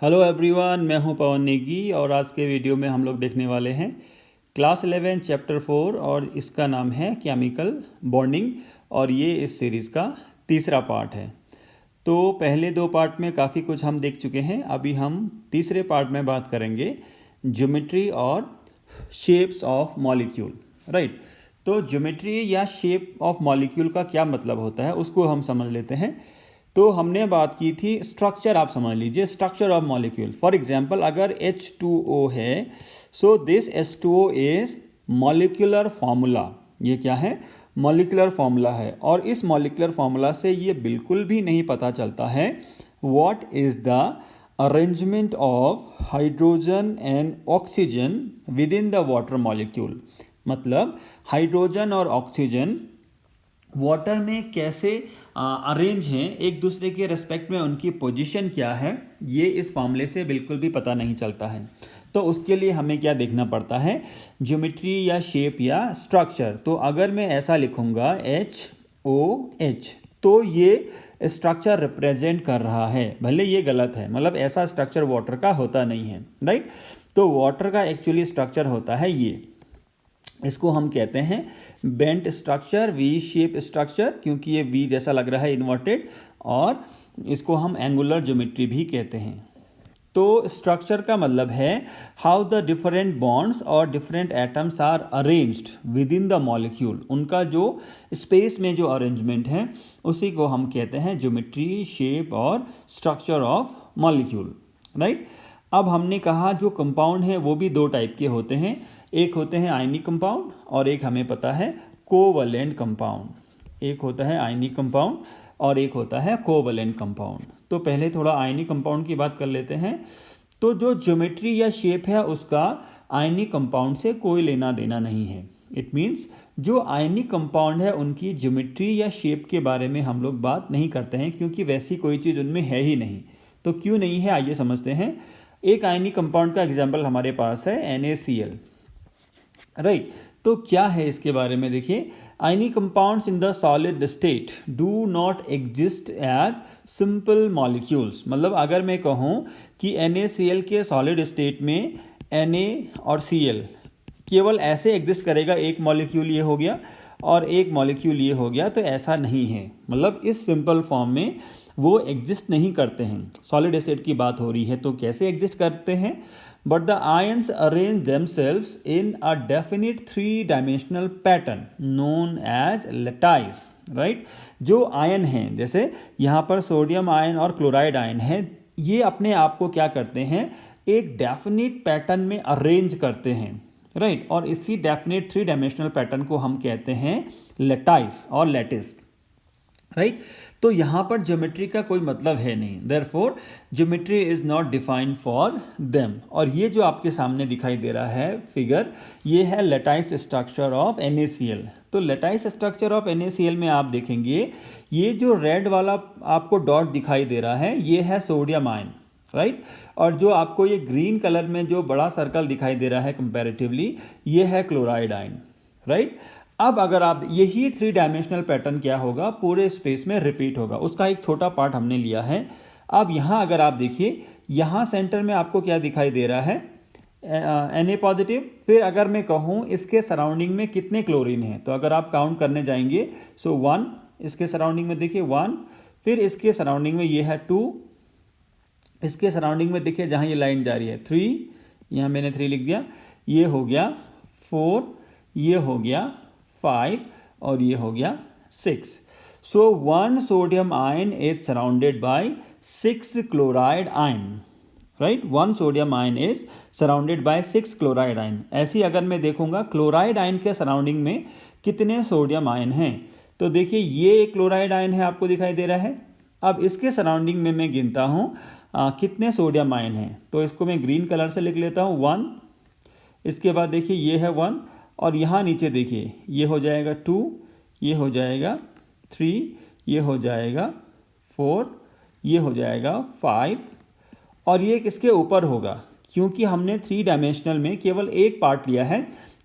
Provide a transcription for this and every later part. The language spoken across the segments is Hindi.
हेलो एवरीवन, मैं हूं पवन नेगी और आज के वीडियो में हम लोग देखने वाले हैं क्लास 11 चैप्टर 4 और इसका नाम है केमिकल बॉन्डिंग और ये इस सीरीज़ का तीसरा पार्ट है। तो पहले दो पार्ट में काफ़ी कुछ हम देख चुके हैं। अभी हम तीसरे पार्ट में बात करेंगे ज्योमेट्री और शेप्स ऑफ मॉलिक्यूल। राइट, तो ज्योमेट्री या शेप ऑफ मॉलिक्यूल का क्या मतलब होता है उसको हम समझ लेते हैं। तो हमने बात की थी स्ट्रक्चर, आप समझ लीजिए structure of molecule. For example अगर H2O है, so this H2O is molecular formula. ये क्या है? मॉलिक्यूलर फार्मूला है। और इस मॉलिक्यूलर फार्मूला से ये बिल्कुल भी नहीं पता चलता है what is the arrangement of hydrogen and oxygen with in the water molecule. मतलब हाइड्रोजन और ऑक्सीजन वाटर में कैसे अरेंज हैं, एक दूसरे के रेस्पेक्ट में उनकी पोजीशन क्या है, ये इस फॉर्मूले से बिल्कुल भी पता नहीं चलता है। तो उसके लिए हमें क्या देखना पड़ता है? ज्योमेट्री या शेप या स्ट्रक्चर। तो अगर मैं ऐसा लिखूंगा HOH, तो ये स्ट्रक्चर रिप्रेजेंट कर रहा है, भले ये गलत है, मतलब ऐसा स्ट्रक्चर वाटर का होता नहीं है। राइट, तो वाटर का एक्चुअली स्ट्रक्चर होता है ये, इसको हम कहते हैं bent structure, V shape structure, क्योंकि ये वी जैसा लग रहा है इन्वर्टेड, और इसको हम एंगुलर ज्योमेट्री भी कहते हैं। तो स्ट्रक्चर का मतलब है हाउ द डिफरेंट बॉन्ड्स और different atoms are arranged with in the molecule. उनका जो स्पेस में जो अरेंजमेंट है उसी को हम कहते हैं ज्योमेट्री, शेप और स्ट्रक्चर ऑफ मॉलिक्यूल। राइट, अब हमने कहा जो कंपाउंड है वो भी दो टाइप के होते हैं, एक होते हैं आयनिक कंपाउंड और एक हमें पता है कोवलेंट कंपाउंड। एक होता है आयनिक कंपाउंड और एक होता है कोवलेंट कंपाउंड। तो पहले थोड़ा आयनिक कंपाउंड की बात कर लेते हैं। तो जो ज्योमेट्री या शेप है उसका आयनिक कंपाउंड से कोई लेना देना नहीं है। इट मीन्स जो आयनिक कंपाउंड है उनकी ज्योमेट्री या शेप के बारे में हम लोग बात नहीं करते हैं, क्योंकि वैसी कोई चीज़ उनमें है ही नहीं। तो क्यों नहीं है, आइए समझते हैं। एक आयनिक कंपाउंड का एग्जाम्पल हमारे पास है NaCl। राइट, तो क्या है इसके बारे में देखिए। Ionic compounds in the solid state do not exist as simple molecules. मतलब अगर मैं कहूँ कि NaCl के सॉलिड स्टेट में Na और Cl केवल ऐसे एग्जिस्ट करेगा, एक मॉलिक्यूल ये हो गया और एक मॉलिक्यूल ये हो गया, तो ऐसा नहीं है। मतलब इस सिंपल फॉर्म में वो एग्जिस्ट नहीं करते हैं। सॉलिड स्टेट की बात हो रही है, तो कैसे एग्जिस्ट करते हैं? But the ions arrange themselves in a definite three-dimensional pattern known as lattice. Right? जो आयन हैं, जैसे यहाँ पर सोडियम आयन और क्लोराइड आयन है, ये अपने आप को क्या करते हैं? एक डेफिनेट पैटर्न में अरेंज करते हैं। राइट, और इसी डेफिनेट थ्री डायमेंशनल पैटर्न को हम कहते हैं लैटाइस और लैटिस। राइट, तो यहाँ पर ज्योमेट्री का कोई मतलब है नहीं, therefore geometry is not defined for them. और ये जो आपके सामने दिखाई दे रहा है फिगर, ये है लैटाइस स्ट्रक्चर ऑफ NaCl। तो लैटाइस स्ट्रक्चर ऑफ NaCl में आप देखेंगे ये जो रेड वाला आपको डॉट दिखाई दे रहा है ये है सोडियम आयन। राइट, और जो आपको ये ग्रीन कलर में जो बड़ा सर्कल दिखाई दे रहा है कंपैरेटिवली, ये है क्लोराइड आयन। राइट, अब अगर आप यही थ्री डायमेंशनल पैटर्न क्या होगा, पूरे स्पेस में रिपीट होगा, उसका एक छोटा पार्ट हमने लिया है। अब यहाँ अगर आप देखिए, यहाँ सेंटर में आपको क्या दिखाई दे रहा है? Na positive. फिर अगर मैं कहूँ इसके सराउंडिंग में कितने क्लोरीन हैं, तो अगर आप काउंट करने जाएंगे सो 1, इसके सराउंडिंग में देखिए 1, फिर इसके सराउंडिंग में ये है 2, इसके सराउंडिंग में देखिए जहाँ ये लाइन जा रही है 3, यहाँ मैंने 3 लिख दिया, ये हो गया 4, ये हो गया 5 और ये हो गया 6। सो 1 sodium ion is surrounded by 6 chloride ion. Right, 1 sodium ion is surrounded by 6 chloride ion. ऐसी अगर मैं देखूंगा क्लोराइड आयन के सराउंडिंग में कितने सोडियम आयन हैं, तो देखिए ये एक क्लोराइड आयन है, आपको दिखाई दे रहा है। अब इसके सराउंडिंग में मैं गिनता हूँ कितने सोडियम आयन हैं, तो इसको मैं ग्रीन कलर से लिख लेता हूँ 1। इसके बाद देखिए ये है 1, और यहाँ नीचे देखिए ये हो जाएगा 2, ये हो जाएगा 3, ये हो जाएगा 4, ये हो जाएगा 5, और ये किसके ऊपर होगा? क्योंकि हमने थ्री डायमेंशनल में केवल एक पार्ट लिया है,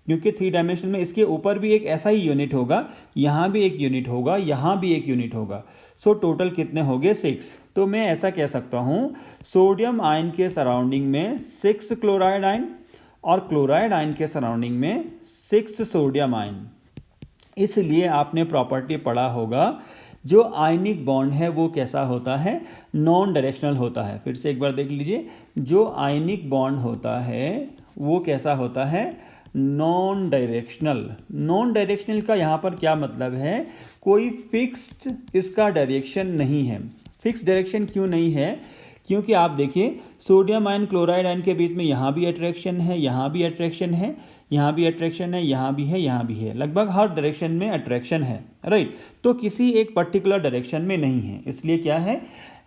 क्योंकि थ्री डायमेंशनल में इसके ऊपर भी एक ऐसा ही यूनिट होगा, यहाँ भी एक यूनिट होगा, यहाँ भी एक यूनिट होगा। सो टोटल कितने हो गए? 6। तो मैं ऐसा कह सकता हूँ, सोडियम आयन के सराउंडिंग में 6 क्लोराइड आयन और क्लोराइड आयन के सराउंडिंग में 6 सोडियम आयन। इसलिए आपने प्रॉपर्टी पढ़ा होगा, जो आयनिक बॉन्ड है वो कैसा होता है, नॉन डायरेक्शनल होता है। फिर से एक बार देख लीजिए, जो आयनिक बॉन्ड होता है वो कैसा होता है, नॉन डायरेक्शनल। नॉन डायरेक्शनल का यहाँ पर क्या मतलब है, कोई फिक्स्ड इसका डायरेक्शन नहीं है। फिक्स डायरेक्शन क्यों नहीं है, क्योंकि आप देखिए सोडियम आयन क्लोराइड आयन के बीच में यहाँ भी अट्रैक्शन है, यहाँ भी अट्रैक्शन है, यहाँ भी अट्रैक्शन है, यहाँ भी है, यहाँ भी है, लगभग हर डायरेक्शन में अट्रैक्शन है, राइट। तो किसी एक पर्टिकुलर डायरेक्शन में नहीं है, इसलिए क्या है,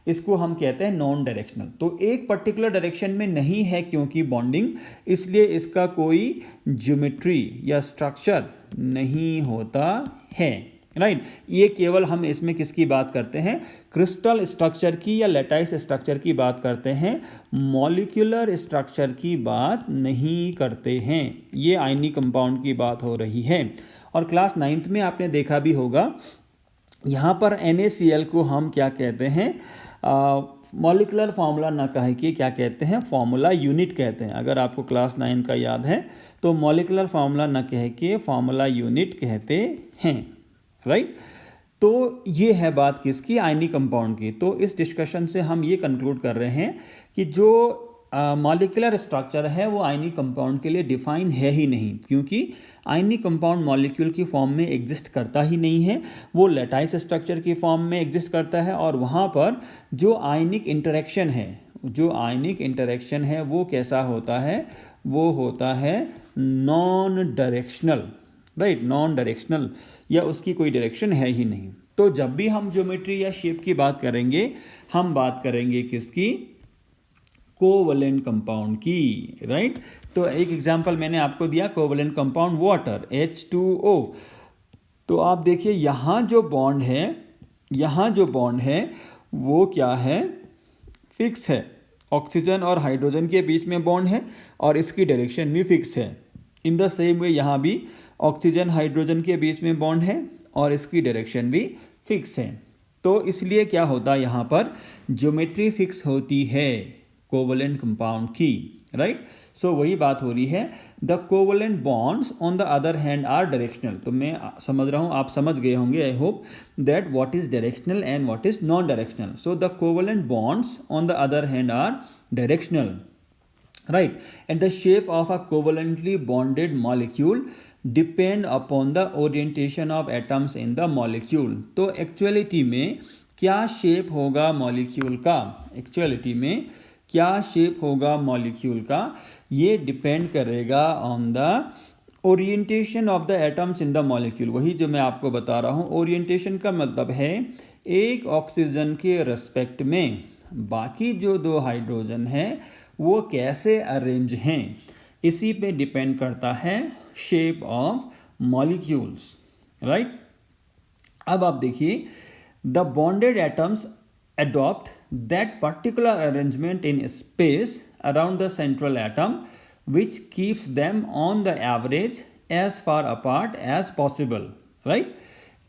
इसको हम कहते हैं नॉन डायरेक्शनल। तो एक पर्टिकुलर डायरेक्शन में नहीं है क्योंकि बॉन्डिंग, इसलिए इसका कोई ज्योमेट्री या स्ट्रक्चर नहीं होता है, राइट। ये केवल हम इसमें किसकी बात करते हैं, क्रिस्टल स्ट्रक्चर की या लैटाइस स्ट्रक्चर की बात करते हैं, मॉलिक्यूलर स्ट्रक्चर की बात नहीं करते हैं। ये आयनिक कंपाउंड की बात हो रही है। और क्लास 9th में आपने देखा भी होगा, यहाँ पर NaCl को हम क्या कहते हैं, मॉलिक्यूलर फार्मूला ना कह के क्या कहते हैं, फार्मूला यूनिट कहते हैं। अगर आपको क्लास 9 का याद है तो मॉलिक्यूलर फार्मूला ना कह के फार्मूला यूनिट कहते हैं, राइट। तो ये है बात किसकी, आयनिक कंपाउंड की। तो इस डिस्कशन से हम ये कंक्लूड कर रहे हैं कि जो मॉलिक्यूलर स्ट्रक्चर है वो आयनिक कंपाउंड के लिए डिफाइन है ही नहीं, क्योंकि आयनिक कंपाउंड मॉलिक्यूल की फॉर्म में एग्जिस्ट करता ही नहीं है, वो लैटाइस स्ट्रक्चर की फॉर्म में एग्जिस्ट करता है। और वहाँ पर जो आयनिक इंटरेक्शन है, जो आयनिक इंटरेक्शन है वो कैसा होता है, वो होता है non directional, right, non directional, या उसकी कोई डायरेक्शन है ही नहीं। तो जब भी हम ज्योमेट्री या शेप की बात करेंगे, हम बात करेंगे किसकी, कोवलेंट कंपाउंड की, राइट। तो एक एग्जांपल मैंने आपको दिया, कोवलेंट कंपाउंड वाटर H2O। तो आप देखिए यहाँ जो बॉन्ड है, यहाँ जो बॉन्ड है वो क्या है, फिक्स है। ऑक्सीजन और हाइड्रोजन के बीच में बॉन्ड है और इसकी डायरेक्शन भी फिक्स है। इन द सेम वे यहाँ भी ऑक्सीजन हाइड्रोजन के बीच में बॉन्ड है और इसकी डायरेक्शन भी फिक्स है। तो इसलिए क्या होता है, यहाँ पर ज्योमेट्री फिक्स होती है कोवलेंट कंपाउंड की, राइट। सो वही बात हो रही है, the covalent bonds on the other hand are directional. तो मैं समझ रहा हूँ आप समझ गए होंगे, I hope that what is directional and what is non directional. So the covalent bonds on the other hand are directional, right, and the shape of a covalently bonded molecule depend upon the orientation of atoms in the molecule। तो एक्चुअलिटी में क्या शेप होगा मॉलिक्यूल का, एक्चुअलिटी में क्या शेप होगा मॉलिक्यूल का, ये डिपेंड करेगा on the orientation of the atoms in the molecule. वही जो मैं आपको बता रहा हूँ, ओरिएंटेशन का मतलब है एक ऑक्सीजन के रेस्पेक्ट में बाकी जो दो हाइड्रोजन है वो कैसे अरेंज हैं, इसी पे डिपेंड करता है शेप ऑफ मॉलिक्यूल्स, राइट। अब आप देखिए, the bonded atoms adopt that particular arrangement in space around the central atom which keeps them on the average as far apart as possible, right।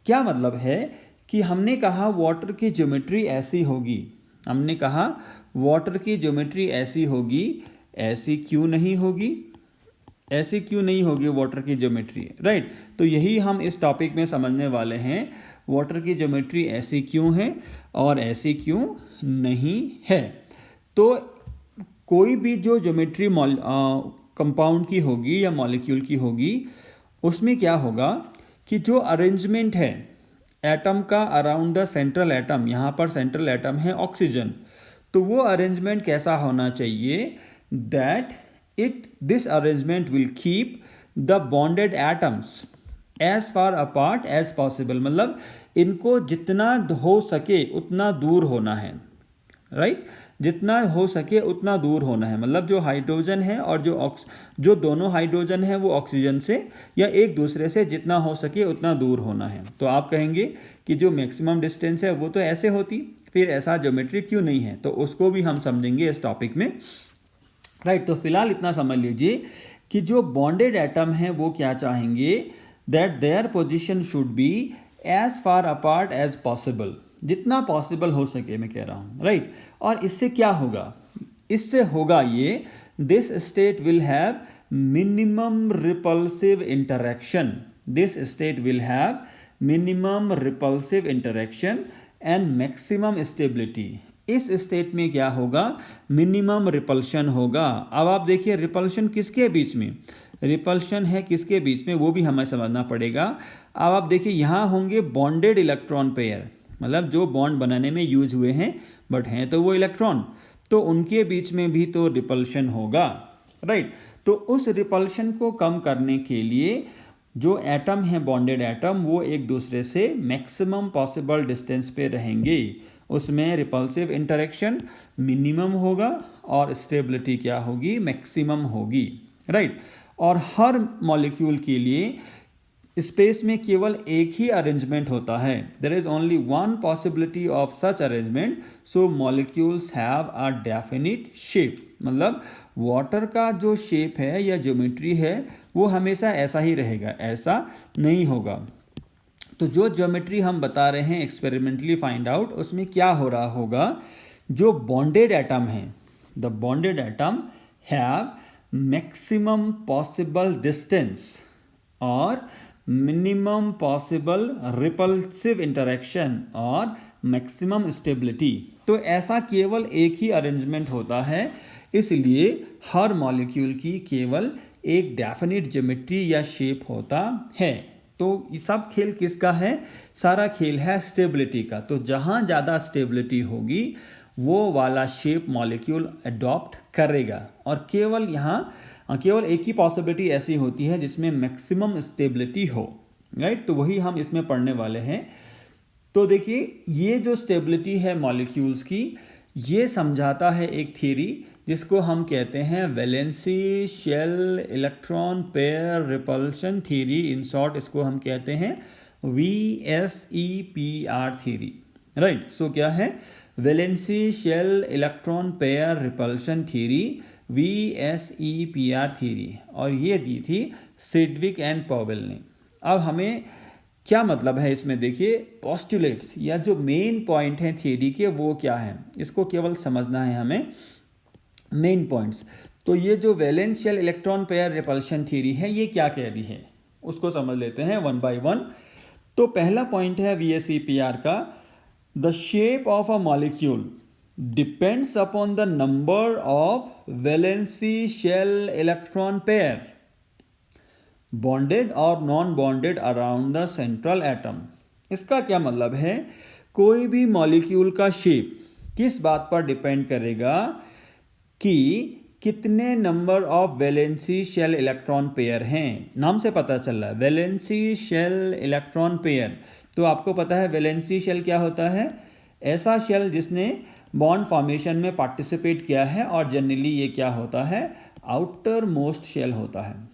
क्या मतलब है कि हमने कहा वाटर की ज्योमेट्री ऐसी होगी, हमने कहा वाटर की ज्योमेट्री ऐसी होगी, ऐसी क्यों नहीं होगी, ऐसी क्यों नहीं होगी वाटर की ज्योमेट्री, राइट। तो यही हम इस टॉपिक में समझने वाले हैं, वाटर की ज्योमेट्री ऐसी क्यों है और ऐसी क्यों नहीं है। तो कोई भी जो ज्योमेट्री कंपाउंड की होगी या मॉलिक्यूल की होगी, उसमें क्या होगा कि जो अरेंजमेंट है एटम का अराउंड द सेंट्रल एटम, यहाँ पर सेंट्रल एटम है ऑक्सीजन, तो वो अरेंजमेंट कैसा होना चाहिए, that this arrangement will keep the bonded atoms as far apart as possible। मतलब इनको जितना हो सके उतना दूर होना है, राइट, जितना हो सके उतना दूर होना है। मतलब जो हाइड्रोजन है और जो दोनों हाइड्रोजन है वो ऑक्सीजन से या एक दूसरे से जितना हो सके उतना दूर होना है। तो आप कहेंगे कि जो मैक्सिमम डिस्टेंस है वो तो ऐसे होती, फिर ऐसा ज्योमेट्री क्यों नहीं है, तो उसको भी हम समझेंगे इस टॉपिक में, राइट। तो फिलहाल इतना समझ लीजिए कि जो बॉन्डेड एटम है वो क्या चाहेंगे, that their position should be as far apart as possible, जितना पॉसिबल हो सके मैं कह रहा हूँ, राइट। और इससे क्या होगा, इससे होगा ये, this state will have minimum repulsive interaction, this state will have minimum repulsive interaction and maximum stability. इस स्टेट में क्या होगा, मिनिमम रिपल्शन होगा। अब आप देखिए रिपल्शन किसके बीच में, रिपल्शन है किसके बीच में, वो भी हमें समझना पड़ेगा। अब आप देखिए यहाँ होंगे बॉन्डेड इलेक्ट्रॉन पेयर, मतलब जो बॉन्ड बनाने में यूज हुए हैं बट हैं तो वो इलेक्ट्रॉन, तो उनके बीच में भी तो रिपल्शन होगा, राइट। तो उस रिपल्शन को कम करने के लिए जो एटम है बॉन्डेड एटम, वो एक दूसरे से मैक्सिमम पॉसिबल डिस्टेंस पे रहेंगे, उसमें रिपल्सिव इंटरेक्शन मिनिमम होगा और स्टेबिलिटी क्या होगी, मैक्सिमम होगी, राइट। और हर मॉलिक्यूल के लिए स्पेस में केवल एक ही अरेंजमेंट होता है, there is only one possibility of such arrangement, so molecules have a definite shape. मतलब वाटर का जो शेप है या ज्योमेट्री है वो हमेशा ऐसा ही रहेगा, ऐसा नहीं होगा। तो जो ज्योमेट्री हम बता रहे हैं एक्सपेरिमेंटली फाइंड आउट, उसमें क्या हो रहा होगा, जो बॉन्डेड एटम हैं, the bonded atom have maximum possible distance और मिनिमम पॉसिबल रिपल्सिव इंटरेक्शन और मैक्सिमम स्टेबिलिटी। तो ऐसा केवल एक ही अरेंजमेंट होता है, इसलिए हर मॉलिक्यूल की केवल एक डेफिनिट ज्योमेट्री या शेप होता है। तो ये सब खेल किसका है, सारा खेल है स्टेबिलिटी का। तो जहाँ ज़्यादा स्टेबिलिटी होगी वो वाला शेप मॉलिक्यूल अडॉप्ट करेगा, और केवल यहाँ केवल एक ही पॉसिबिलिटी ऐसी होती है जिसमें मैक्सिमम स्टेबिलिटी हो, राइट। तो वही हम इसमें पढ़ने वाले हैं। तो देखिए ये जो स्टेबिलिटी है मॉलिक्यूल्स की, ये समझाता है एक थ्योरी जिसको हम कहते हैं valency shell electron pair repulsion theory, in short इसको हम कहते हैं VSEPR थ्योरी, राइट। सो क्या है, valency shell electron pair repulsion theory, VSEPR theory, और ये दी थी सिडविक एंड पॉवेल ने। अब हमें क्या मतलब है इसमें, देखिए पोस्टुलेट्स या जो मेन पॉइंट हैं थ्योरी के वो क्या हैं, इसको केवल समझना है हमें, मेन पॉइंट्स। तो ये जो valence shell electron pair repulsion theory है ये क्या कह रही है, उसको समझ लेते हैं वन बाय वन। तो पहला पॉइंट है VSEPR का, the shape of a molecule depends upon the number of valency shell electron pair bonded और non bonded around the central atom. इसका क्या मतलब है, कोई भी मॉलिक्यूल का शेप किस बात पर डिपेंड करेगा कि कितने number of valency shell electron pair हैं। नाम से पता चल रहा है वैलेंसी शेल इलेक्ट्रॉन पेयर। तो आपको पता है वैलेंसी शेल क्या होता है, ऐसा शेल जिसने बॉन्ड फॉर्मेशन में पार्टिसिपेट किया है, और जनरली ये क्या होता है, आउटर मोस्ट शेल होता है।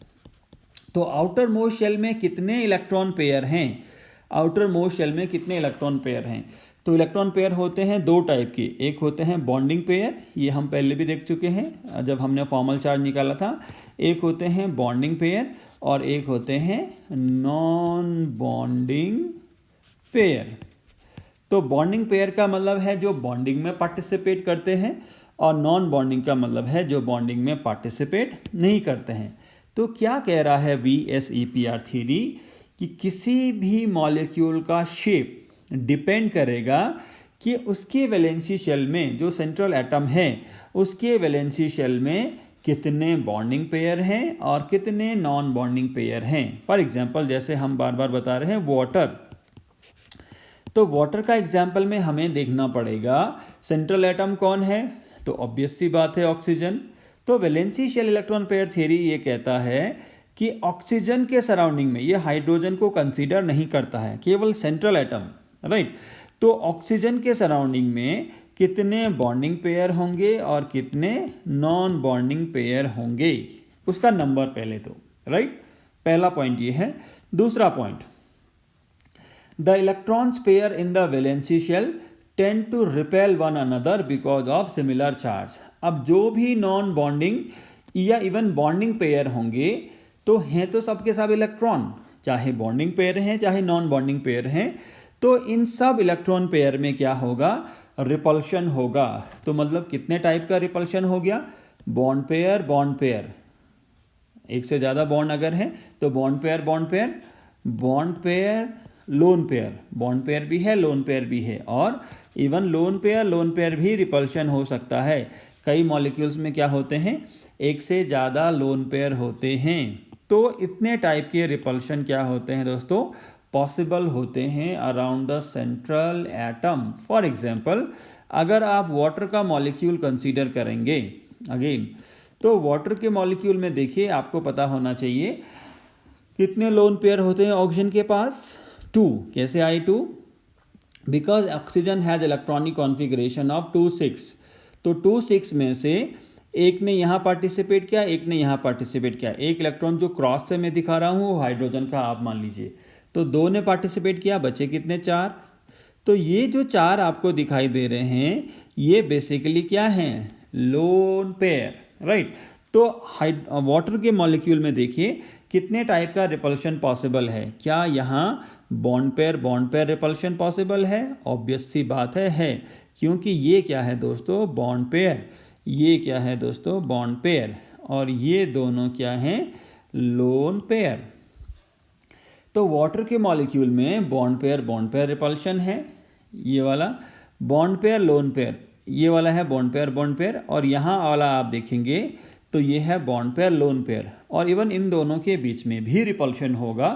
तो आउटर मोस्ट शेल में कितने इलेक्ट्रॉन पेयर हैं, आउटर मोस्ट शेल में कितने इलेक्ट्रॉन पेयर हैं। तो इलेक्ट्रॉन पेयर होते हैं दो टाइप के, एक होते हैं बॉन्डिंग पेयर, ये हम पहले भी देख चुके हैं जब हमने फॉर्मल चार्ज निकाला था। एक होते हैं बॉन्डिंग पेयर और एक होते हैं नॉन बॉन्डिंग पेयर। तो बॉन्डिंग पेयर का मतलब है जो बॉन्डिंग में पार्टिसिपेट करते हैं, और नॉन बॉन्डिंग का मतलब है जो बॉन्डिंग में पार्टिसिपेट नहीं करते हैं। तो क्या कह रहा है VSEPR थ्योरी कि किसी भी मॉलिक्यूल का शेप डिपेंड करेगा कि उसके वैलेंसी शेल में, जो सेंट्रल एटम है उसके वैलेंसी शेल में कितने बॉन्डिंग पेयर हैं और कितने नॉन बॉन्डिंग पेयर हैं। फॉर एग्जांपल जैसे हम बार बार बता रहे हैं वाटर, तो वाटर का एग्जांपल में हमें देखना पड़ेगा सेंट्रल एटम कौन है, तो ऑब्वियस सी बात है ऑक्सीजन। तो valency shell electron pair theory ये कहता है कि ऑक्सीजन के सराउंडिंग में ये हाइड्रोजन को कंसीडर नहीं करता है, केवल सेंट्रल एटम, राइट। तो ऑक्सीजन के सराउंडिंग में कितने बॉन्डिंग पेयर होंगे और कितने नॉन बॉन्डिंग पेयर होंगे, उसका नंबर पहले तो, राइट। पहला पॉइंट ये है। दूसरा point, the electrons pair in the valency shell tend to repel one another because of similar charge. अब जो भी नॉन बॉन्डिंग या इवन बॉन्डिंग पेयर होंगे तो हैं तो सबके सब इलेक्ट्रॉन, चाहे बॉन्डिंग पेयर हैं चाहे नॉन बॉन्डिंग पेयर हैं, तो इन सब इलेक्ट्रॉन पेयर में क्या होगा, रिपल्शन होगा। तो मतलब कितने टाइप का रिपल्शन हो गया, बॉन्ड पेयर बॉन्ड पेयर, एक से ज़्यादा बॉन्ड अगर है तो bond pair bond pair, bond pair lone pair, bond pair भी है लोन पेयर भी है, और इवन लोन पेयर भी रिपल्शन हो सकता है। कई मॉलिक्यूल्स में क्या होते हैं, एक से ज़्यादा लोन पेयर होते हैं। तो इतने टाइप के रिपल्शन क्या होते हैं दोस्तों, पॉसिबल होते हैं around the central atom. For example अगर आप वाटर का मॉलिक्यूल कंसीडर करेंगे अगेन, तो वाटर के मॉलिक्यूल में देखिए आपको पता होना चाहिए कितने लोन पेयर होते हैं ऑक्सीजन के पास, 2। कैसे आई 2, because oxygen has electronic configuration of 2 6। तो 2 6 में से एक ने यहाँ पार्टिसिपेट किया, एक ने यहाँ पार्टिसिपेट किया। एक इलेक्ट्रॉन जो क्रॉस से मैं दिखा रहा हूँ वो हाइड्रोजन का आप मान लीजिए, तो 2 ने पार्टिसिपेट किया, बचे कितने, 4। तो ये जो 4 आपको दिखाई दे रहे हैं ये बेसिकली क्या हैं, लोन पेयर, राइट। तो वाटर के मॉलिक्यूल में देखिए कितने टाइप का रिपल्शन पॉसिबल है। क्या यहाँ बॉन्ड पेयर रिपल्शन पॉसिबल है, ऑब्वियस सी बात है, क्योंकि ये क्या है दोस्तों, बॉन्ड पेयर, ये क्या है दोस्तों, बॉन्ड पेयर, और ये दोनों क्या हैं, लोन पेयर। तो वाटर के मॉलिक्यूल में बॉन्ड पेयर रिपल्शन है, ये वाला बॉन्ड पेयर लोन पेयर, ये वाला है बॉन्ड पेयर, और यहाँ वाला आप देखेंगे तो ये है बॉन्ड पेयर लोन पेयर, और इवन इन दोनों के बीच में भी रिपल्शन होगा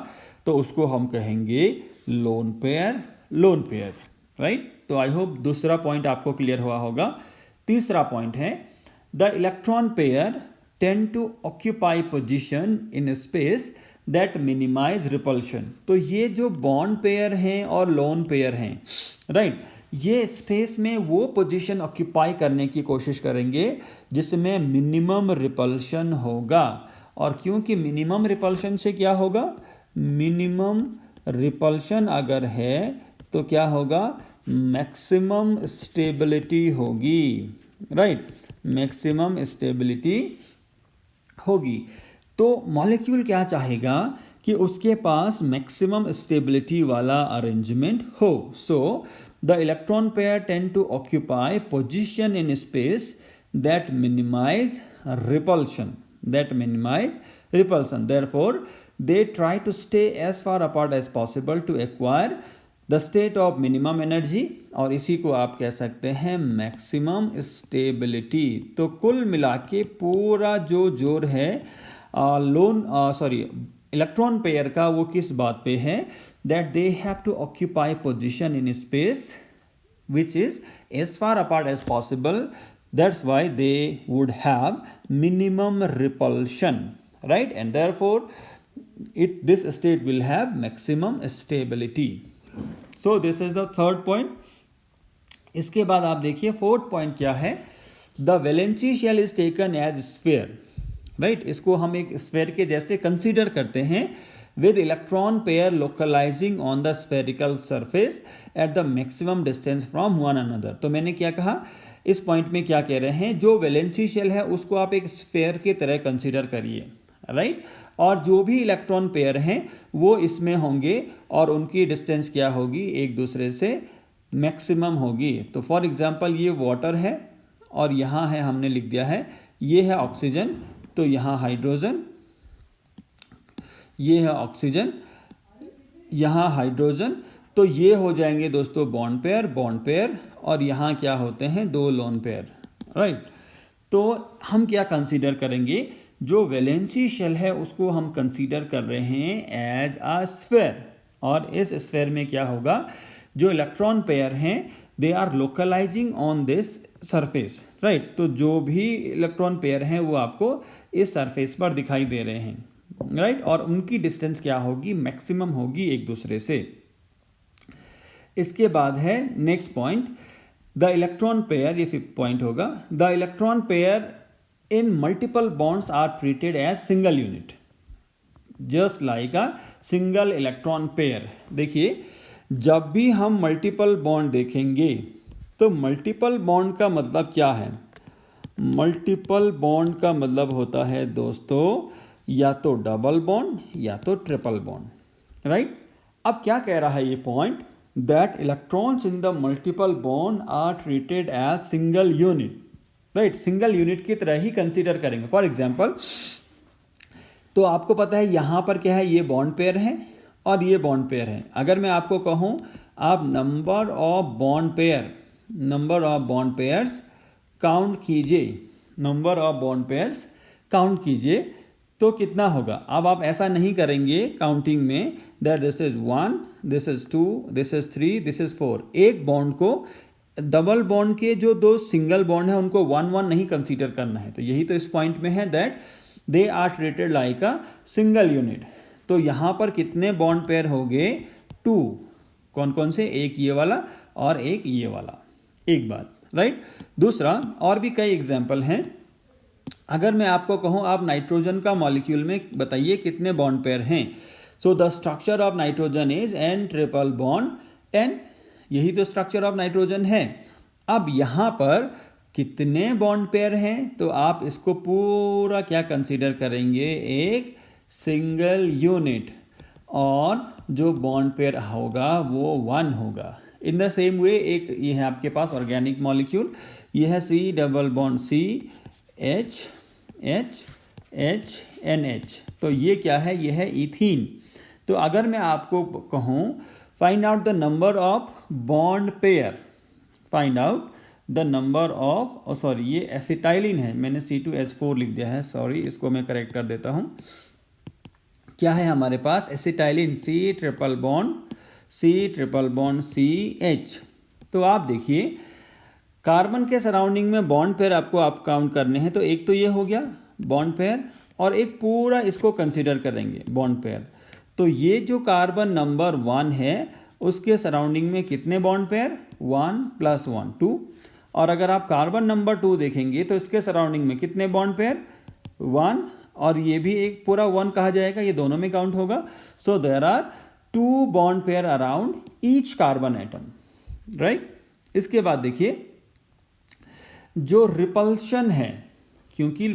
तो उसको हम कहेंगे लोन पेयर, राइट। तो आई होप दूसरा पॉइंट आपको क्लियर हुआ होगा। तीसरा पॉइंट है the electron pair tend to occupy position in space that minimize repulsion. तो ये जो बॉन्ड पेयर हैं और लोन पेयर हैं, राइट, ये स्पेस में वो पोजीशन ऑक्यूपाई करने की कोशिश करेंगे जिसमें मिनिमम रिपल्शन होगा। और क्योंकि मिनिमम रिपल्शन से क्या होगा, मिनिमम रिपल्शन अगर है तो क्या होगा, मैक्सिमम स्टेबिलिटी होगी, राइट, मैक्सिमम स्टेबिलिटी होगी। तो मॉलिक्यूल क्या चाहेगा कि उसके पास मैक्सिमम स्टेबिलिटी वाला अरेंजमेंट हो। So the electron pair tend to occupy position in space that minimize repulsion, therefore they try to stay as far apart as possible to acquire the state of minimum energy, और इसी को आप कह सकते हैं मैक्सिमम स्टेबिलिटी। तो कुल मिला के पूरा जो जोर है इलेक्ट्रॉन पेयर का वो किस बात पे है, that they have to occupy position in space which is as far apart as possible, that's why they would have minimum repulsion, right, and therefore this state will have maximum stability. So this is the third point. इसके बाद आप देखिए फोर्थ पॉइंट क्या है, the valency shell is taken as sphere, right. इसको हम एक स्फीयर के जैसे कंसीडर करते हैं with electron pair localising on the spherical surface at the maximum distance from one another. तो मैंने क्या कहा, इस पॉइंट में क्या कह रहे हैं, जो वैलेंसी शेल है उसको आप एक स्फीयर की तरह कंसीडर करिए, राइट, और जो भी इलेक्ट्रॉन पेयर हैं वो इसमें होंगे और उनकी डिस्टेंस क्या होगी, एक दूसरे से मैक्सिमम होगी। तो फॉर एग्जांपल ये वाटर है और यहाँ है, हमने लिख दिया है ये है ऑक्सीजन, तो यहाँ हाइड्रोजन, ये है ऑक्सीजन, यहाँ हाइड्रोजन, तो ये हो जाएंगे दोस्तों बॉन्ड पेयर, और यहाँ क्या होते हैं, 2 लोन पेयर, राइट। तो हम क्या कंसीडर करेंगे, जो वैलेंसी शेल है उसको हम कंसीडर कर रहे हैं एज अ स्फीयर, और इस स्फीयर में क्या होगा, जो इलेक्ट्रॉन पेयर हैं they are localising on this surface, right. तो जो भी इलेक्ट्रॉन पेयर हैं वो आपको इस सरफेस पर दिखाई दे रहे हैं, राइट, और उनकी डिस्टेंस क्या होगी, मैक्सिमम होगी एक दूसरे से। इसके बाद है next point, the electron pair, ये 5th पॉइंट होगा, the electron pair in multiple bonds are treated as single unit just like a single electron pair। देखिए जब भी हम मल्टीपल बॉन्ड देखेंगे तो मल्टीपल बॉन्ड का मतलब क्या है, मल्टीपल बॉन्ड का मतलब होता है दोस्तों या तो डबल बॉन्ड या तो ट्रिपल बॉन्ड, राइट। अब क्या कह रहा है ये point, that electrons in the multiple bond are treated as single unit, right? Single unit की तरह ही कंसीडर करेंगे. फॉर एग्जाम्पल, तो आपको पता है यहाँ पर क्या है, ये बॉन्ड पेयर है और ये बॉन्ड पेयर है. अगर मैं आपको कहूँ आप number of bond pairs count कीजिए, number of bond pairs count कीजिए, तो कितना होगा. अब आप ऐसा नहीं करेंगे काउंटिंग में that this is 1, this is 2, this is 3, this is 4. एक बॉन्ड को, डबल बॉन्ड के जो दो सिंगल बॉन्ड है उनको 1 1 नहीं कंसीडर करना है. तो यही तो इस पॉइंट में है that they are treated like a single unit. तो यहाँ पर कितने बॉन्ड पेयर हो गए, 2. कौन कौन से, एक ये वाला और एक ये वाला. एक बात, राइट. दूसरा, और भी कई एग्जाम्पल हैं. अगर मैं आपको कहूँ आप नाइट्रोजन का मॉलिक्यूल में बताइए कितने बॉन्ड पेयर हैं. So the structure of nitrogen is N triple bond N. यही तो स्ट्रक्चर ऑफ नाइट्रोजन है. अब यहाँ पर कितने बॉन्ड पेयर हैं, तो आप इसको पूरा क्या कंसीडर करेंगे, एक सिंगल यूनिट, और जो बॉन्ड पेयर होगा वो 1 होगा. इन द सेम वे एक ये है आपके पास ऑर्गेनिक मॉलिक्यूल, ये है C double bond C H H H NH. तो ये क्या है, ये है इथीन. तो अगर मैं आपको कहूँ find out the number of bond pair, find out the number of, sorry ये एसिटाइलिन है, मैंने C2H4 लिख दिया है, सॉरी, इसको मैं करेक्ट कर देता हूँ. क्या है हमारे पास, acetylene C triple bond CH. तो आप देखिए कार्बन के सराउंडिंग में बॉन्ड पेयर आपको आप काउंट करने हैं. तो एक तो ये हो गया बॉन्ड पेयर, और एक पूरा इसको कंसीडर करेंगे बॉन्ड पेयर. तो ये जो कार्बन नंबर 1 है उसके सराउंडिंग में कितने बॉन्ड पेयर, 1 + 1 2. और अगर आप कार्बन नंबर 2 देखेंगे तो इसके सराउंडिंग में कितने बॉन्ड पेयर, 1, और ये भी एक पूरा 1 कहा जाएगा, ये दोनों में काउंट होगा. So there are 2 bond pair around each carbon atom, right. इसके बाद देखिए जो रिपल्शन है, क्योंकि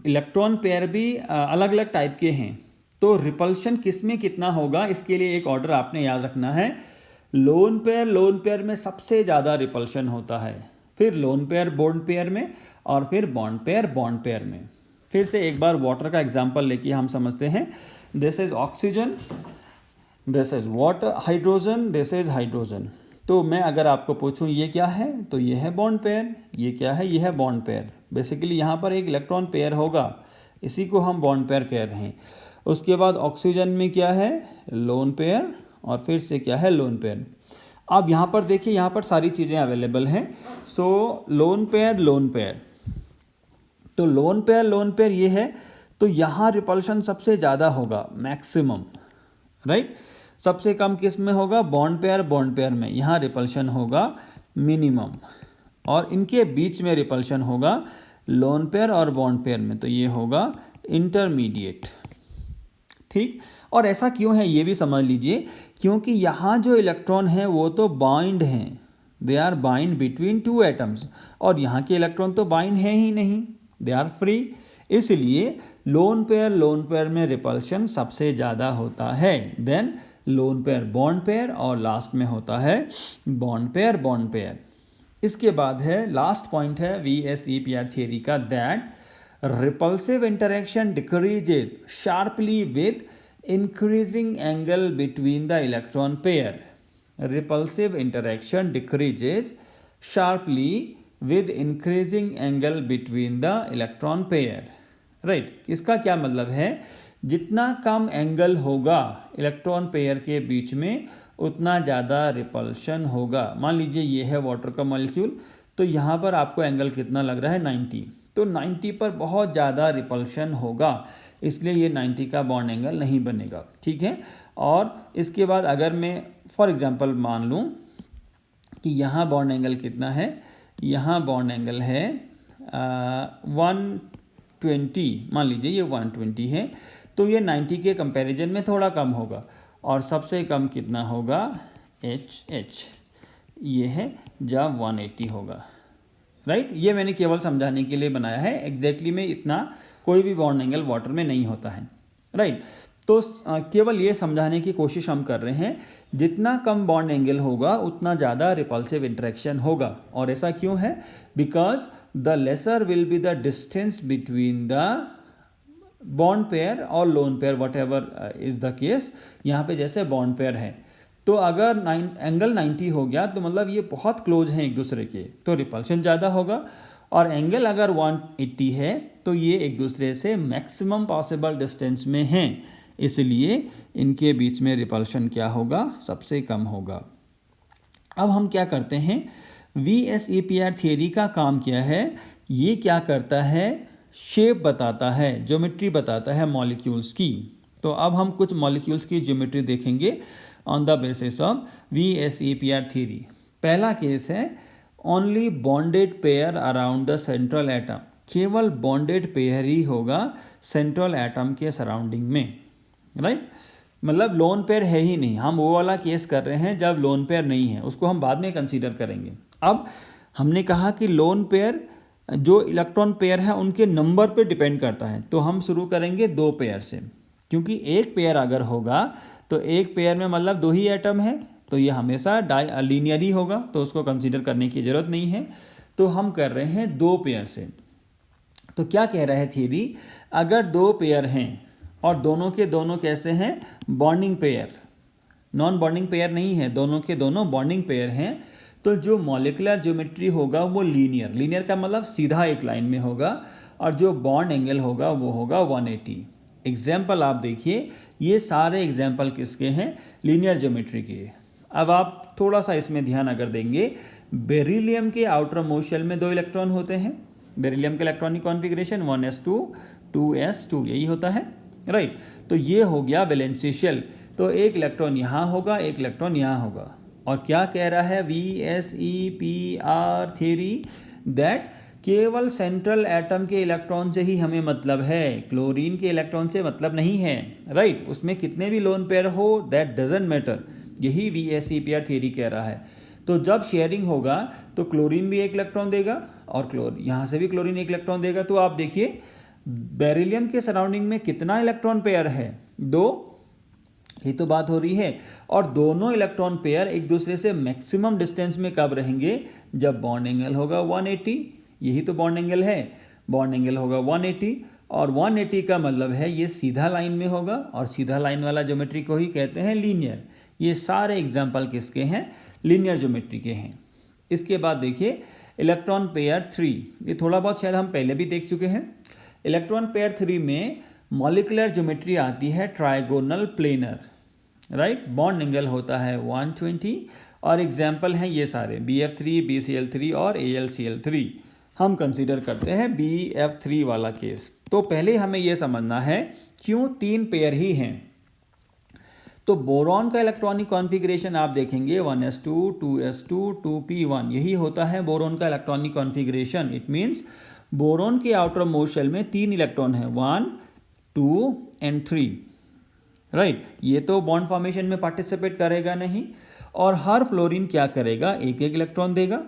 इलेक्ट्रॉन पेयर भी अलग अलग टाइप के हैं, तो रिपल्शन किस में कितना होगा, इसके लिए एक ऑर्डर आपने याद रखना है. लोन पेयर में सबसे ज़्यादा रिपल्शन होता है, फिर लोन पेयर बॉन्ड पेयर में, और फिर बॉन्ड पेयर में. फिर से एक बार वाटर का एग्जांपल लेके हम समझते हैं. This is oxygen, this is water, hydrogen, this is hydrogen. तो मैं अगर आपको पूछूं ये क्या है, तो ये है बॉन्ड पेयर. ये क्या है, ये है बॉन्ड पेयर. बेसिकली यहाँ पर एक इलेक्ट्रॉन पेयर होगा, इसी को हम बॉन्ड पेयर कह रहे हैं. उसके बाद ऑक्सीजन में क्या है, लोन पेयर, और फिर से क्या है, लोन पेयर. अब यहाँ पर देखिए, यहाँ पर सारी चीज़ें अवेलेबल हैं. सो लोन पेयर, तो लोन पेयर ये है. तो यहाँ रिपल्शन सबसे ज़्यादा होगा, मैक्सिमम, राइट. सबसे कम किस में होगा, बॉन्ड पेयर में. यहाँ रिपल्शन होगा मिनिमम, और इनके बीच में रिपल्शन होगा लोन पेयर और बॉन्ड पेयर में. तो ये होगा इंटरमीडिएट, ठीक. और ऐसा क्यों है ये भी समझ लीजिए, क्योंकि यहाँ जो इलेक्ट्रॉन हैं वो तो बाइंड हैं, they are bind between 2 atoms, और यहाँ के इलेक्ट्रॉन तो बाइंड हैं ही नहीं, दे आर फ्री. इसलिए लोन पेयर में रिपल्शन सबसे ज़्यादा होता है. Then lone pair bond pair, और लास्ट में होता है बॉन्ड पेयर. इसके बाद है लास्ट पॉइंट है VSEPR थियरी का, that repulsive interaction decreases sharply with increasing angle between the electron pair. Repulsive interaction decreases sharply with increasing angle between the electron pair, right. इसका क्या मतलब है, जितना कम एंगल होगा इलेक्ट्रॉन पेयर के बीच में उतना ज़्यादा रिपल्शन होगा. मान लीजिए ये है वाटर का मॉलिक्यूल, तो यहाँ पर आपको एंगल कितना लग रहा है, 90. तो 90 पर बहुत ज़्यादा रिपल्शन होगा, इसलिए ये 90 का बॉन्ड एंगल नहीं बनेगा, ठीक है. और इसके बाद अगर मैं फॉर एग्जांपल मान लूँ कि यहाँ बॉन्ड एंगल कितना है, यहाँ बॉन्ड एंगल है 120, मान लीजिए ये 120 है, तो ये 90 के कंपैरिजन में थोड़ा कम होगा. और सबसे कम कितना होगा, HH, ये है जब 180 होगा, राइट. ये मैंने केवल समझाने के लिए बनाया है, एग्जैक्टली में इतना कोई भी बॉन्ड एंगल वाटर में नहीं होता है, राइट. तो केवल ये समझाने की कोशिश हम कर रहे हैं, जितना कम बॉन्ड एंगल होगा उतना ज़्यादा रिपल्सिव इंटरेक्शन होगा। और ऐसा क्यों है? Because the lesser will be the distance between the bond pair और lone pair, whatever is the case. यहाँ पे जैसे बॉन्ड पेयर है, तो अगर एंगल 90 हो गया तो मतलब ये बहुत क्लोज हैं एक दूसरे के, तो रिपल्शन ज़्यादा होगा। और एंगल अगर 180 है तो ये एक दूसरे से मैक्सिमम पॉसिबल डिस्टेंस में हैं, इसलिए इनके बीच में रिपल्शन क्या होगा? सबसे कम होगा। अब हम क्या करते हैं, VSEPR थियरी का काम क्या है? ये क्या करता है? शेप बताता है, ज्योमेट्री बताता है मॉलिक्यूल्स की। तो अब हम कुछ मॉलिक्यूल्स की ज्योमेट्री देखेंगे on the basis of VSEPR theory. पहला केस है only bonded pair around the central atom. केवल बॉन्डेड पेयर ही होगा सेंट्रल एटम के सराउंडिंग में, राइट? मतलब लोन पेयर है ही नहीं। हम वो वाला केस कर रहे हैं जब लोन पेयर नहीं है, उसको हम बाद में कंसीडर करेंगे। अब हमने कहा कि लोन पेयर जो इलेक्ट्रॉन पेयर है उनके नंबर पे डिपेंड करता है, तो हम शुरू करेंगे 2 पेयर से, क्योंकि एक पेयर अगर होगा तो एक पेयर में मतलब 2 ही एटम है, तो ये हमेशा लीनियर ही होगा, तो उसको कंसीडर करने की ज़रूरत नहीं है। तो हम कर रहे हैं 2 पेयर से। तो क्या कह रहा है थियरी? अगर 2 पेयर हैं और दोनों के दोनों कैसे हैं? Bonding pair, non bonding pair नहीं है, दोनों के दोनों बॉन्डिंग पेयर हैं, तो जो मॉलिकुलर ज्योमेट्री होगा वो लीनियर का मतलब सीधा एक लाइन में होगा, और जो बॉन्ड एंगल होगा वो होगा 180। एग्जाम्पल आप देखिए, ये सारे एग्जाम्पल किसके हैं? लीनियर ज्योमेट्री के। अब आप थोड़ा सा इसमें ध्यान अगर देंगे, बेरिलियम के आउटर मोस्ट शेल में 2 इलेक्ट्रॉन होते हैं। बेरिलियम के इलेक्ट्रॉनिक कॉन्फ़िगरेशन 1s2 2s2 यही होता है, राइट? तो ये हो गया वैलेंसी शेल। तो एक इलेक्ट्रॉन यहाँ होगा, एक इलेक्ट्रॉन यहाँ होगा। और क्या कह रहा है VSEPR थियरी? दैट केवल सेंट्रल एटम के इलेक्ट्रॉन से ही हमें मतलब है, क्लोरीन के इलेक्ट्रॉन से मतलब नहीं है, राइट? उसमें कितने भी लोन पेयर हो, दैट डजंट मैटर। यही VSEPR थियरी कह रहा है। तो जब शेयरिंग होगा तो क्लोरीन भी एक इलेक्ट्रॉन देगा और यहाँ से भी क्लोरीन एक इलेक्ट्रॉन देगा। तो आप देखिए बेरिलियम के सराउंडिंग में कितना इलेक्ट्रॉन पेयर है? 2, ये तो बात हो रही है। और दोनों इलेक्ट्रॉन पेयर एक दूसरे से मैक्सिमम डिस्टेंस में कब रहेंगे? जब बॉन्ड एंगल होगा 180। यही तो बॉन्ड एंगल है, बॉन्ड एंगल होगा 180, और 180 का मतलब है ये सीधा लाइन में होगा, और सीधा लाइन वाला ज्योमेट्री को ही कहते हैं लीनियर। ये सारे एग्जाम्पल किसके हैं? लीनियर ज्योमेट्री के हैं। इसके बाद देखिए इलेक्ट्रॉन पेयर 3, ये थोड़ा बहुत शायद हम पहले भी देख चुके हैं। इलेक्ट्रॉन पेयर 3 में मॉलिकुलर ज्योमेट्री आती है trigonal planar, right? Bond angle होता है 120, और एग्जाम्पल हैं ये सारे BF3, BCl3 और AlCl3। हम कंसीडर करते हैं BF3 वाला केस। तो पहले हमें यह समझना है क्यों 3 पेयर ही हैं। तो बोरॉन का इलेक्ट्रॉनिक कॉन्फ़िगरेशन आप देखेंगे 1s2 2s2 2p1, यही होता है बोरॉन का electronic configuration. It means boron के आउटर मोस्ट शेल में 3 इलेक्ट्रॉन हैं, 1 2 एंड 3, राइट? ये तो बॉन्ड फॉर्मेशन में पार्टिसिपेट करेगा नहीं, और हर फ्लोरीन क्या करेगा? एक एक इलेक्ट्रॉन देगा।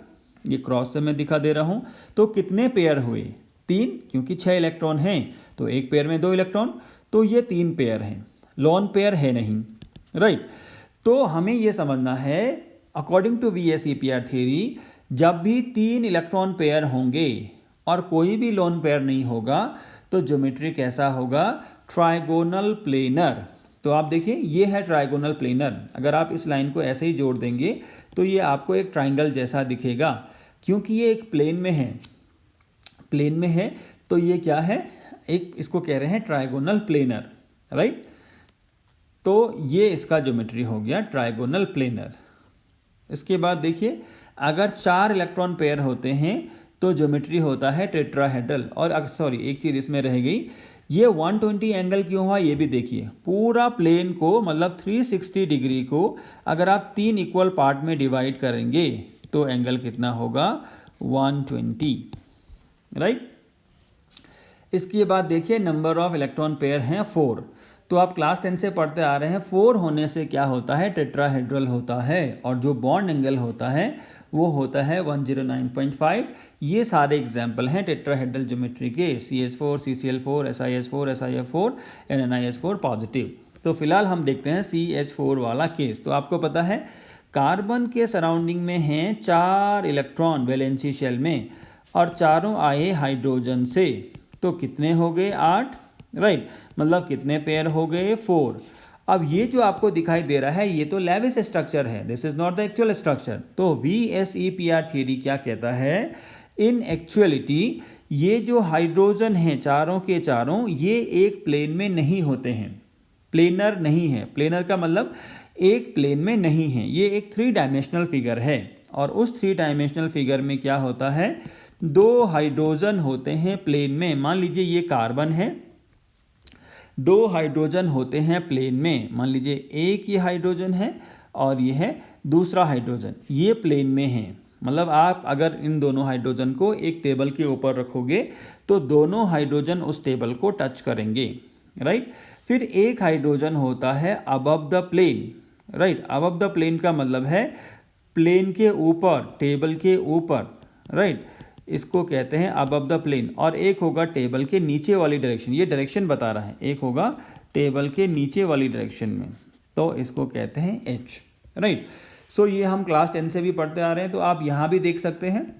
ये क्रॉस से मैं दिखा दे रहा हूँ। तो कितने पेयर हुए? 3, क्योंकि 6 इलेक्ट्रॉन हैं, तो एक पेयर में 2 इलेक्ट्रॉन, तो ये 3 पेयर हैं, लोन पेयर है नहीं, राइट? तो हमें ये समझना है अकॉर्डिंग टू VSEPR थियरी, जब भी 3 इलेक्ट्रॉन पेयर होंगे और कोई भी लोन पेयर नहीं होगा तो ज्योमेट्री कैसा होगा? Trigonal planar. तो आप देखिए ये है ट्राइगोनल प्लेनर। अगर आप इस लाइन को ऐसे ही जोड़ देंगे तो ये आपको एक ट्राइंगल जैसा दिखेगा, क्योंकि ये एक प्लेन में है, प्लेन में है, तो ये क्या है? एक इसको कह रहे हैं ट्राइगोनल प्लेनर, राइट? तो ये इसका ज्योमेट्री हो गया ट्राइगोनल प्लेनर। इसके बाद देखिए अगर 4 इलेक्ट्रॉन पेयर होते हैं तो ज्योमेट्री होता है टेट्राहेड्रल। और सॉरी एक चीज़ इसमें रह गई, ये 120 एंगल क्यों हुआ ये भी देखिए। पूरा प्लेन को मतलब 360 डिग्री को अगर आप 3 इक्वल पार्ट में डिवाइड करेंगे तो एंगल कितना होगा? 120, राइट? इसके बाद देखिए नंबर ऑफ इलेक्ट्रॉन पेयर हैं 4। तो आप क्लास 10 से पढ़ते आ रहे हैं 4 होने से क्या होता है? टेट्राहेड्रल होता है, और जो बॉन्ड एंगल होता है वो होता है 109.5। ये सारे एग्जाम्पल हैं टेट्राहेड्रल ज्योमेट्री के, CH4 CCl4 SiS4 SiF4 NiS4 positive. तो फिलहाल हम देखते हैं CH4 वाला केस। तो आपको पता है कार्बन के सराउंडिंग में हैं 4 इलेक्ट्रॉन वैलेंसी शेल में और चारों आए हाइड्रोजन से। तो कितने हो गए? 8, राइट। मतलब कितने पेयर हो गए? 4। अब ये जो आपको दिखाई दे रहा है ये तो लेविस स्ट्रक्चर है, this is not the actual structure. तो VSEPR थ्योरी क्या कहता है? इन एक्चुअलिटी ये जो हाइड्रोजन हैं चारों के चारों, ये एक प्लेन में नहीं होते हैं, प्लेनर नहीं है। प्लेनर का मतलब एक प्लेन में नहीं है, ये एक 3 डायमेंशनल फिगर है। और उस 3 डायमेंशनल फिगर में क्या होता है? 2 हाइड्रोजन होते हैं प्लेन में। मान लीजिए ये कार्बन है, 2 हाइड्रोजन होते हैं प्लेन में। मान लीजिए एक ये हाइड्रोजन है और ये है दूसरा हाइड्रोजन, ये प्लेन में है। मतलब आप अगर इन दोनों हाइड्रोजन को एक टेबल के ऊपर रखोगे तो दोनों हाइड्रोजन उस टेबल को टच करेंगे, राइट। फिर एक हाइड्रोजन होता है above the plane, right. Above the plane का मतलब है प्लेन के ऊपर, टेबल के ऊपर, राइट। इसको कहते हैं अबव द प्लेन। और एक होगा टेबल के नीचे वाली डायरेक्शन, ये डायरेक्शन बता रहा है, एक होगा टेबल के नीचे वाली डायरेक्शन में, तो इसको कहते हैं H, राइट। सो ये हम क्लास 10 से भी पढ़ते आ रहे हैं, तो आप यहाँ भी देख सकते हैं।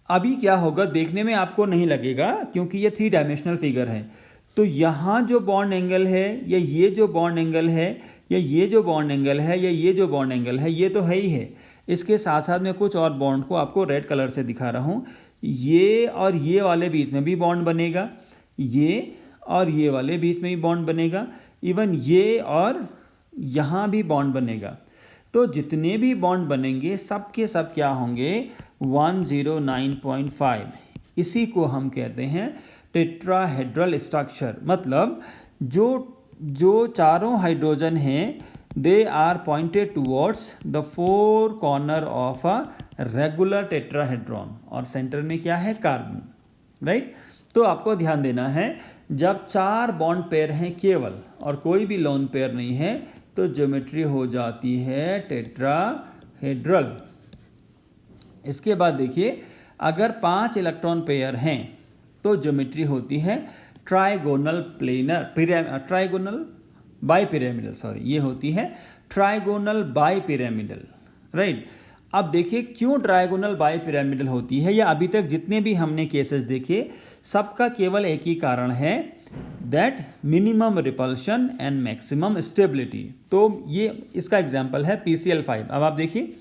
अभी क्या होगा, देखने में आपको नहीं लगेगा क्योंकि ये 3 डायमेंशनल फिगर है। तो यहाँ जो बॉन्ड एंगल है या ये जो बॉन्ड एंगल है या ये जो बॉन्ड एंगल है या ये जो बॉन्ड एंगल है, ये तो है ही है। इसके साथ साथ मैं कुछ और बॉन्ड को आपको रेड कलर से दिखा रहा हूँ। ये और ये वाले बीच में भी बॉन्ड बनेगा, ये और ये वाले बीच में भी बॉन्ड बनेगा, इवन ये और यहाँ भी बॉन्ड बनेगा। तो जितने भी बॉन्ड बनेंगे सब के सब क्या होंगे? 109.5। इसी को हम कहते हैं टेट्राहेड्रल स्ट्रक्चर। मतलब जो चारों हाइड्रोजन हैं they are pointed towards the 4 corner of a regular tetrahedron, और सेंटर में क्या है? Carbon, right. तो आपको ध्यान देना है, जब 4 बॉन्ड पेयर हैं केवल और कोई भी लोन पेयर नहीं है तो ज्योमेट्री हो जाती है टेट्राहेड्रल। इसके बाद देखिए, अगर 5 इलेक्ट्रॉन पेयर हैं तो ज्योमेट्री होती है ट्राइगोनल ट्राइगोनल बाइपिरामिडल, ये होती है ट्राइगोनल बाइपिरामिडल, राइट। अब देखिए क्यों ट्राइगोनल बाइपिरामिडल होती है, या अभी तक जितने भी हमने केसेस देखे सबका केवल एक ही कारण है, that minimum repulsion and maximum stability. तो ये इसका एग्जाम्पल है PCl5। अब आप देखिए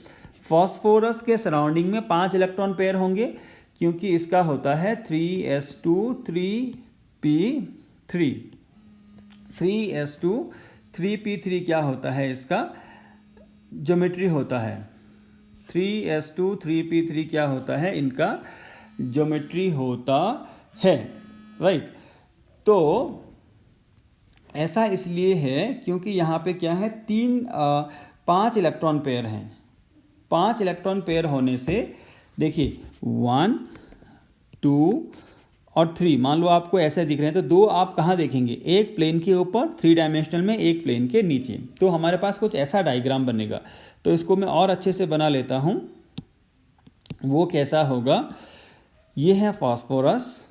फॉस्फोरस के सराउंडिंग में 5 इलेक्ट्रॉन पेयर होंगे क्योंकि इसका होता है 3s2 3p3। 3s2 3p3 क्या होता है? इसका ज्योमेट्री होता है 3s2 3p3 क्या होता है? इनका ज्योमेट्री होता है, राइट। तो ऐसा इसलिए है क्योंकि यहाँ पे क्या है, 5 इलेक्ट्रॉन पेयर हैं। 5 इलेक्ट्रॉन पेयर होने से देखिए 1 2 और 3, मान लो आपको ऐसे दिख रहे हैं तो 2 आप कहाँ देखेंगे? एक प्लेन के ऊपर 3 डायमेंशनल में, एक प्लेन के नीचे। तो हमारे पास कुछ ऐसा डायग्राम बनेगा। तो इसको मैं और अच्छे से बना लेता हूँ। वो कैसा होगा? ये है फॉस्फोरस।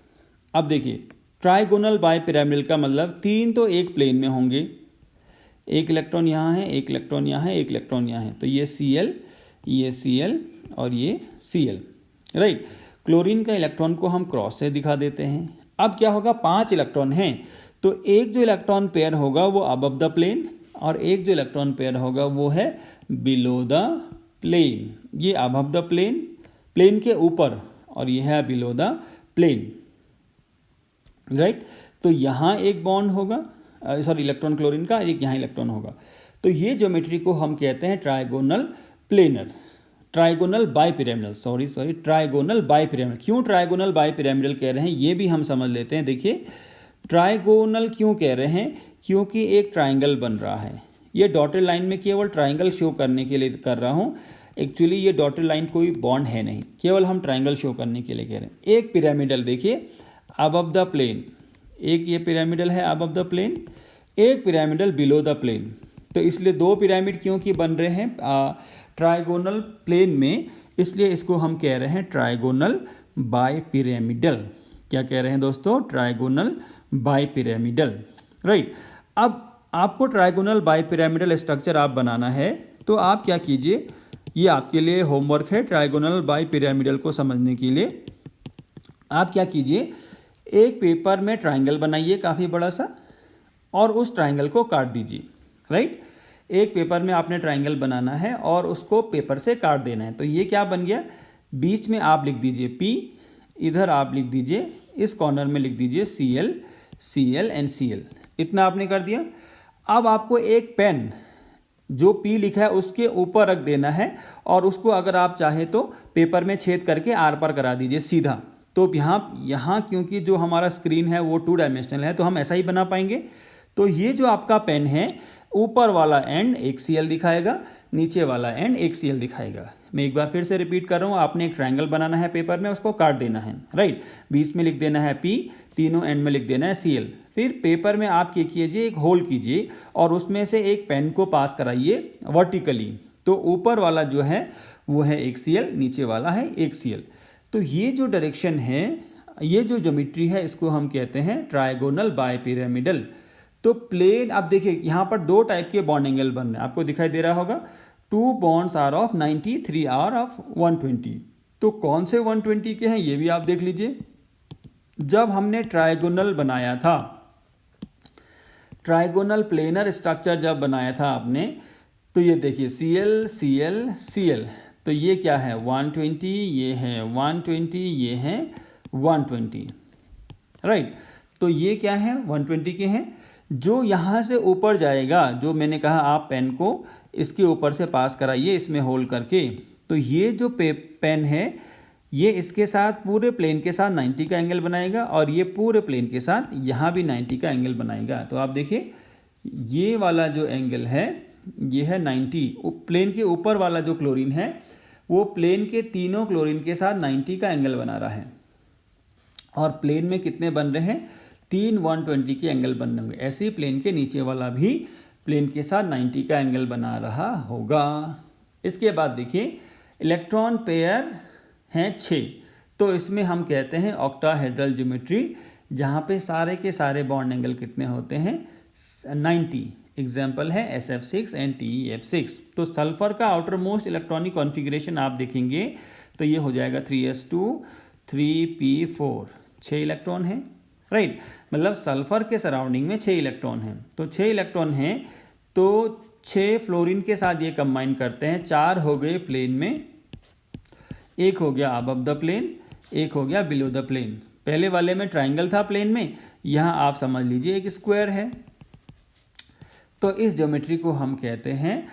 अब देखिए ट्राइगोनल बाइपिरामिडल का मतलब 3 तो एक प्लेन में होंगे, एक इलेक्ट्रॉन यहाँ है, एक इलेक्ट्रॉन यहाँ है, एक इलेक्ट्रॉन यहाँ है। तो ये Cl, ये Cl और ये Cl, राइट। क्लोरीन का इलेक्ट्रॉन को हम क्रॉस से दिखा देते हैं। अब क्या होगा, 5 इलेक्ट्रॉन हैं तो एक जो इलेक्ट्रॉन पेयर होगा वो अबव द प्लेन और एक जो इलेक्ट्रॉन पेयर होगा वो है बिलो द प्लेन। ये अबव द प्लेन, प्लेन के ऊपर, और ये है बिलो द प्लेन, राइट। तो यहाँ एक बॉन्ड होगा, इलेक्ट्रॉन क्लोरीन का, एक यहाँ इलेक्ट्रॉन होगा। तो ये ज्योमेट्री को हम कहते हैं trigonal planar, trigonal bipyramidal, trigonal bipyramidal. क्यों ट्राइगोनल बाइपिरामिडल कह रहे हैं ये भी हम समझ लेते हैं। देखिए ट्राइगोनल क्यों कह रहे हैं, क्योंकि एक ट्राइंगल बन रहा है। ये डॉटेड लाइन में केवल ट्राइंगल शो करने के लिए कर रहा हूँ, एक्चुअली ये डॉटेड लाइन कोई बॉन्ड है नहीं, केवल हम ट्राइंगल शो करने के लिए कह रहे हैं। एक पिरामिडल देखिए अबव द प्लेन, एक ये पिरामिडल है अबव द प्लेन, एक पिरामिडल बिलो द प्लेन। तो इसलिए 2 पिरामिड क्योंकि बन रहे हैं ट्राइगोनल प्लेन में, इसलिए इसको हम कह रहे हैं ट्राइगोनल बाइपिरामिडल। क्या कह रहे हैं दोस्तों? Trigonal bipyramidal, right. अब आपको ट्राइगोनल बाइपिरामिडल स्ट्रक्चर आप बनाना है तो आप क्या कीजिए, ये आपके लिए होमवर्क है। ट्राइगोनल बाइपिरामिडल को समझने के लिए आप क्या कीजिए, एक पेपर में ट्राइंगल बनाइए काफ़ी बड़ा सा और उस ट्राइंगल को काट दीजिए। राइट, एक पेपर में आपने ट्राइंगल बनाना है और उसको पेपर से काट देना है। तो ये क्या बन गया, बीच में आप लिख दीजिए P, इधर आप लिख दीजिए, इस कॉर्नर में लिख दीजिए CL, CL एंड CL। इतना आपने कर दिया। अब आपको एक पेन जो P लिखा है उसके ऊपर रख देना है और उसको अगर आप चाहे तो पेपर में छेद करके आर पार करा दीजिए सीधा। तो यहाँ क्योंकि जो हमारा स्क्रीन है वो 2 डायमेंशनल है तो हम ऐसा ही बना पाएंगे। तो ये जो आपका पेन है, ऊपर वाला एंड एक CL दिखाएगा, नीचे वाला एंड एक CL दिखाएगा। मैं एक बार फिर से रिपीट कर रहा हूँ, आपने एक ट्रायंगल बनाना है पेपर में, उसको काट देना है। राइट, बीच में लिख देना है P, तीनों एंड में लिख देना है CL। फिर पेपर में आप क्या कीजिए, एक होल कीजिए और उसमें से एक पेन को पास कराइए वर्टिकली। तो ऊपर वाला जो है वो है एक CL, नीचे वाला है एक CL। तो ये जो डायरेक्शन है, ये जो ज्योमेट्री है, इसको हम कहते हैं ट्राइगोनल बाइपिरामिडल। तो प्लेन, आप देखिए यहाँ पर 2 टाइप के बॉन्ड एंगल बन रहे हैं, आपको दिखाई दे रहा होगा। 2 bonds are of 90, 3 are of 120। तो कौन से 120 के हैं ये भी आप देख लीजिए। जब हमने ट्राइगोनल बनाया था, ट्राइगोनल प्लेनर स्ट्रक्चर जब बनाया था आपने, तो ये देखिए CL, CL, CL। तो ये क्या है 120, ये है 120, ये है 120। राइट, तो ये क्या है 120 के हैं। जो यहाँ से ऊपर जाएगा, जो मैंने कहा आप पेन को इसके ऊपर से पास कराइए इसमें होल करके, तो ये जो पेन है ये इसके साथ पूरे प्लेन के साथ 90 का एंगल बनाएगा और ये पूरे प्लेन के साथ यहाँ भी 90 का एंगल बनाएगा। तो आप देखिए ये वाला जो एंगल है ये है 90। प्लेन के ऊपर वाला जो क्लोरीन है वो प्लेन के तीनों क्लोरीन के साथ 90 का एंगल बना रहा है। और प्लेन में कितने बन रहे हैं, 3 120 के एंगल बन रहे होंगे। ऐसे ही प्लेन के नीचे वाला भी प्लेन के साथ 90 का एंगल बना रहा होगा। इसके बाद देखिए इलेक्ट्रॉन पेयर हैं 6। तो इसमें हम कहते हैं ऑक्टाहेड्रल ज्योमेट्री, जहाँ पे सारे के सारे बॉन्ड एंगल कितने होते हैं 90। एग्जाम्पल है SF6 एंड TeF6। तो सल्फर का आउटर मोस्ट इलेक्ट्रॉनिक कॉन्फ़िगरेशन आप देखेंगे तो ये हो जाएगा 3s2 3p4, 6 इलेक्ट्रॉन हैं। राइट, मतलब सल्फर के सराउंडिंग में 6 इलेक्ट्रॉन हैं। तो 6 इलेक्ट्रॉन हैं तो 6 फ्लोरीन के साथ ये कंबाइन करते हैं, 4 हो गए प्लेन में, एक हो गया अबव द प्लेन, एक हो गया बिलो द प्लेन। पहले वाले में ट्राइंगल था प्लेन में, यहाँ आप समझ लीजिए एक स्क्वायर है। तो इस ज्योमेट्री को हम कहते हैं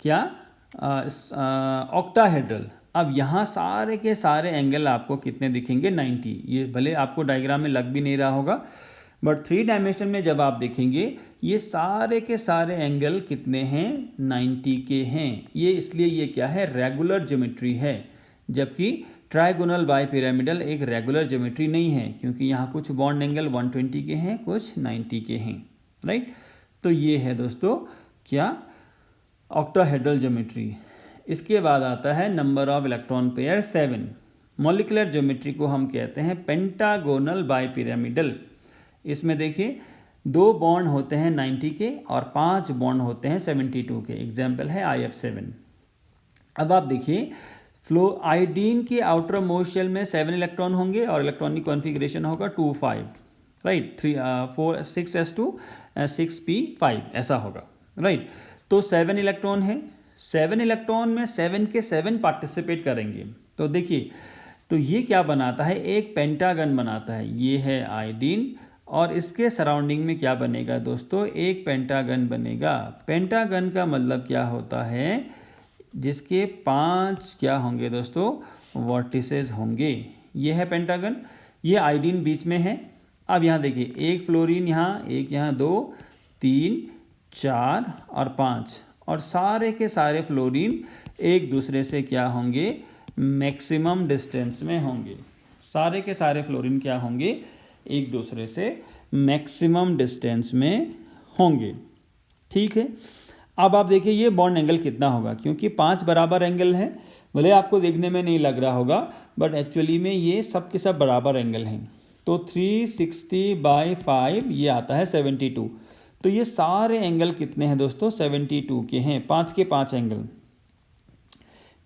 क्या, ऑक्टाहेड्रल। अब यहाँ सारे के सारे एंगल आपको कितने दिखेंगे 90। ये भले आपको डायग्राम में लग भी नहीं रहा होगा, बट 3 डायमेंशन में जब आप देखेंगे ये सारे के सारे एंगल कितने हैं 90 के हैं। ये इसलिए ये क्या है, रेगुलर ज्योमेट्री है। जबकि ट्राइगोनल बाइपिरामिडल एक रेगुलर ज्योमेट्री नहीं है, क्योंकि यहाँ कुछ बॉन्ड एंगल 120 के हैं, कुछ 90 के हैं। राइट, तो ये है दोस्तों क्या, ऑक्टाहेड्रल ज्योमेट्री। इसके बाद आता है number of electron pair 7। Molecular geometry को हम कहते हैं पेंटागोनल बाइपिरामिडल। इसमें देखिए 2 बॉन्ड होते हैं 90 के और 5 बॉन्ड होते हैं 72 के। एग्जाम्पल है IF7। अब आप देखिए आयोडीन के आउटर मोस्ट शेल में 7 इलेक्ट्रॉन होंगे और इलेक्ट्रॉनिक कॉन्फ़िगरेशन होगा 2 5। राइट, 3 4 6s2 6p5 ऐसा होगा। राइट, तो 7 इलेक्ट्रॉन है, 7 इलेक्ट्रॉन में 7 के 7 पार्टिसिपेट करेंगे। तो देखिए, तो ये क्या बनाता है, एक पेंटागन बनाता है। ये है आयोडीन और इसके सराउंडिंग में क्या बनेगा दोस्तों, एक पेंटागन बनेगा। पेंटागन का मतलब क्या होता है, जिसके 5 क्या होंगे दोस्तों, वर्टिसेस होंगे। ये है पेंटागन, ये आयोडीन बीच में है। अब यहाँ देखिए एक फ्लोरीन यहाँ, एक यहाँ, 2 3 4 और 5, और सारे के सारे फ्लोरीन एक दूसरे से क्या होंगे, मैक्सिमम डिस्टेंस में होंगे। सारे के सारे फ्लोरीन क्या होंगे, एक दूसरे से मैक्सिमम डिस्टेंस में होंगे। ठीक है, अब आप देखिए ये बॉन्ड एंगल कितना होगा, क्योंकि 5 बराबर एंगल हैं। भले आपको देखने में नहीं लग रहा होगा, बट एक्चुअली में ये सब के सब बराबर एंगल हैं। तो 360/5 ये आता है 72। तो ये सारे एंगल कितने हैं दोस्तों, 72 के हैं, 5 के 5 एंगल।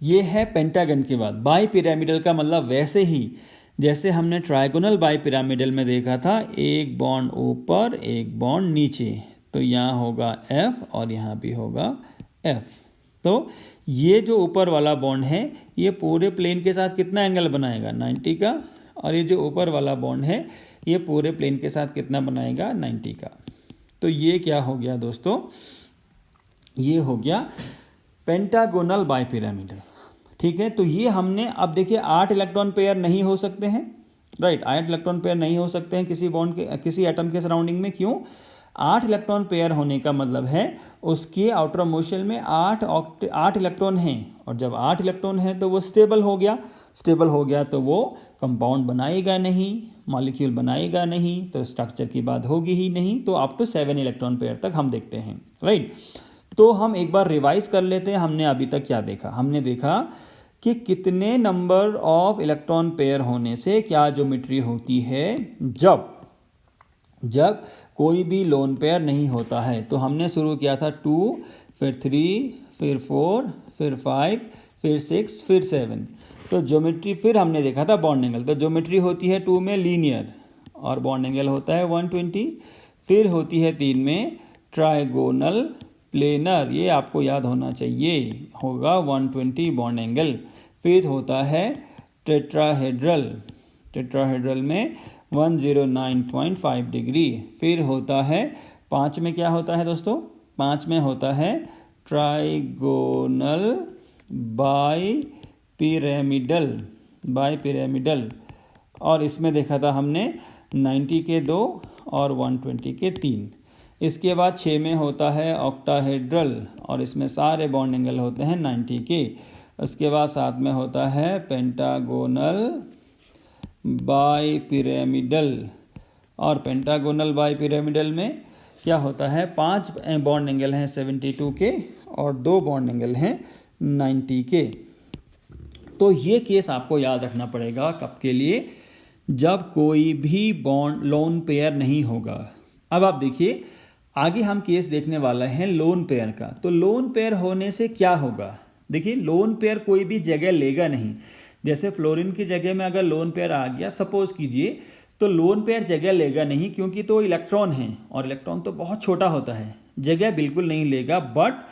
ये है पेंटागन के बाद। बाई पिरामिडल का मतलब वैसे ही जैसे हमने ट्राइगोनल बाई पिरामिडल में देखा था, एक बॉन्ड ऊपर एक बॉन्ड नीचे, तो यहाँ होगा F और यहाँ भी होगा F। तो ये जो ऊपर वाला बॉन्ड है ये पूरे प्लेन के साथ कितना एंगल बनाएगा, 90 का, और ये जो ऊपर वाला बॉन्ड है ये पूरे प्लेन के साथ कितना बनाएगा, 90 का। तो ये क्या हो गया दोस्तों, ये हो गया पेंटागोनल बाई पिरामिडल। ठीक है, तो ये हमने, अब देखिए 8 इलेक्ट्रॉन पेयर नहीं हो सकते हैं, राइट, 8 इलेक्ट्रॉन पेयर नहीं हो सकते हैं किसी बॉन्ड के, किसी एटम के सराउंडिंग में। क्यों? 8 इलेक्ट्रॉन पेयर होने का मतलब है उसके आउटर मोस्ट शेल में 8 इलेक्ट्रॉन हैं, और जब 8 इलेक्ट्रॉन हैं तो वो स्टेबल हो गया। स्टेबल हो गया तो वो कंपाउंड बनाएगा नहीं, मॉलिक्यूल बनाएगा नहीं, तो स्ट्रक्चर की बात होगी ही नहीं। तो अप टू 7 इलेक्ट्रॉन पेयर तक हम देखते हैं, राइट। तो हम एक बार रिवाइज कर लेते हैं, हमने अभी तक क्या देखा। हमने देखा कि कितने नंबर ऑफ इलेक्ट्रॉन पेयर होने से क्या ज्योमेट्री होती है, जब कोई भी लोन पेयर नहीं होता है। तो हमने शुरू किया था 2, फिर 3, फिर 4, फिर 5, फिर 6, फिर 7। तो ज्योमेट्री, फिर हमने देखा था बॉन्ड एंगल। तो ज्योमेट्री होती है 2 में लीनियर और बॉन्ड एंगल होता है 120। फिर होती है 3 में ट्राइगोनल प्लेनर, ये आपको याद होना चाहिए, होगा 120 बॉन्ड एंगल। फिर होता है टेट्राहेड्रल, टेट्राहेड्रल में 109.5 डिग्री। फिर होता है 5 में, क्या होता है दोस्तों, 5 में होता है ट्राइगोनल बाई पिरामिडल, और इसमें देखा था हमने 90 के 2 और 120 के 3। इसके बाद 6 में होता है ऑक्टाहेड्रल, और इसमें सारे बॉन्ड एंगल होते हैं 90 के। उसके बाद 7 में होता है पेंटागोनल बाई पिरामिडल, और पेंटागोनल बाई पिरामिडल में क्या होता है, 5 बॉन्ड एंगल हैं 72 के और 2 बॉन्ड एंगल हैं 90 के। तो ये केस आपको याद रखना पड़ेगा कब के लिए, जब कोई भी बॉन्ड लोन पेयर नहीं होगा। अब आप देखिए आगे हम केस देखने वाला है लोन पेयर का। तो लोन पेयर होने से क्या होगा, देखिए लोन पेयर कोई भी जगह लेगा नहीं। जैसे फ्लोरीन की जगह में अगर लोन पेयर आ गया सपोज कीजिए, तो लोन पेयर जगह लेगा नहीं, क्योंकि तो इलेक्ट्रॉन है और इलेक्ट्रॉन तो बहुत छोटा होता है, जगह बिल्कुल नहीं लेगा। बट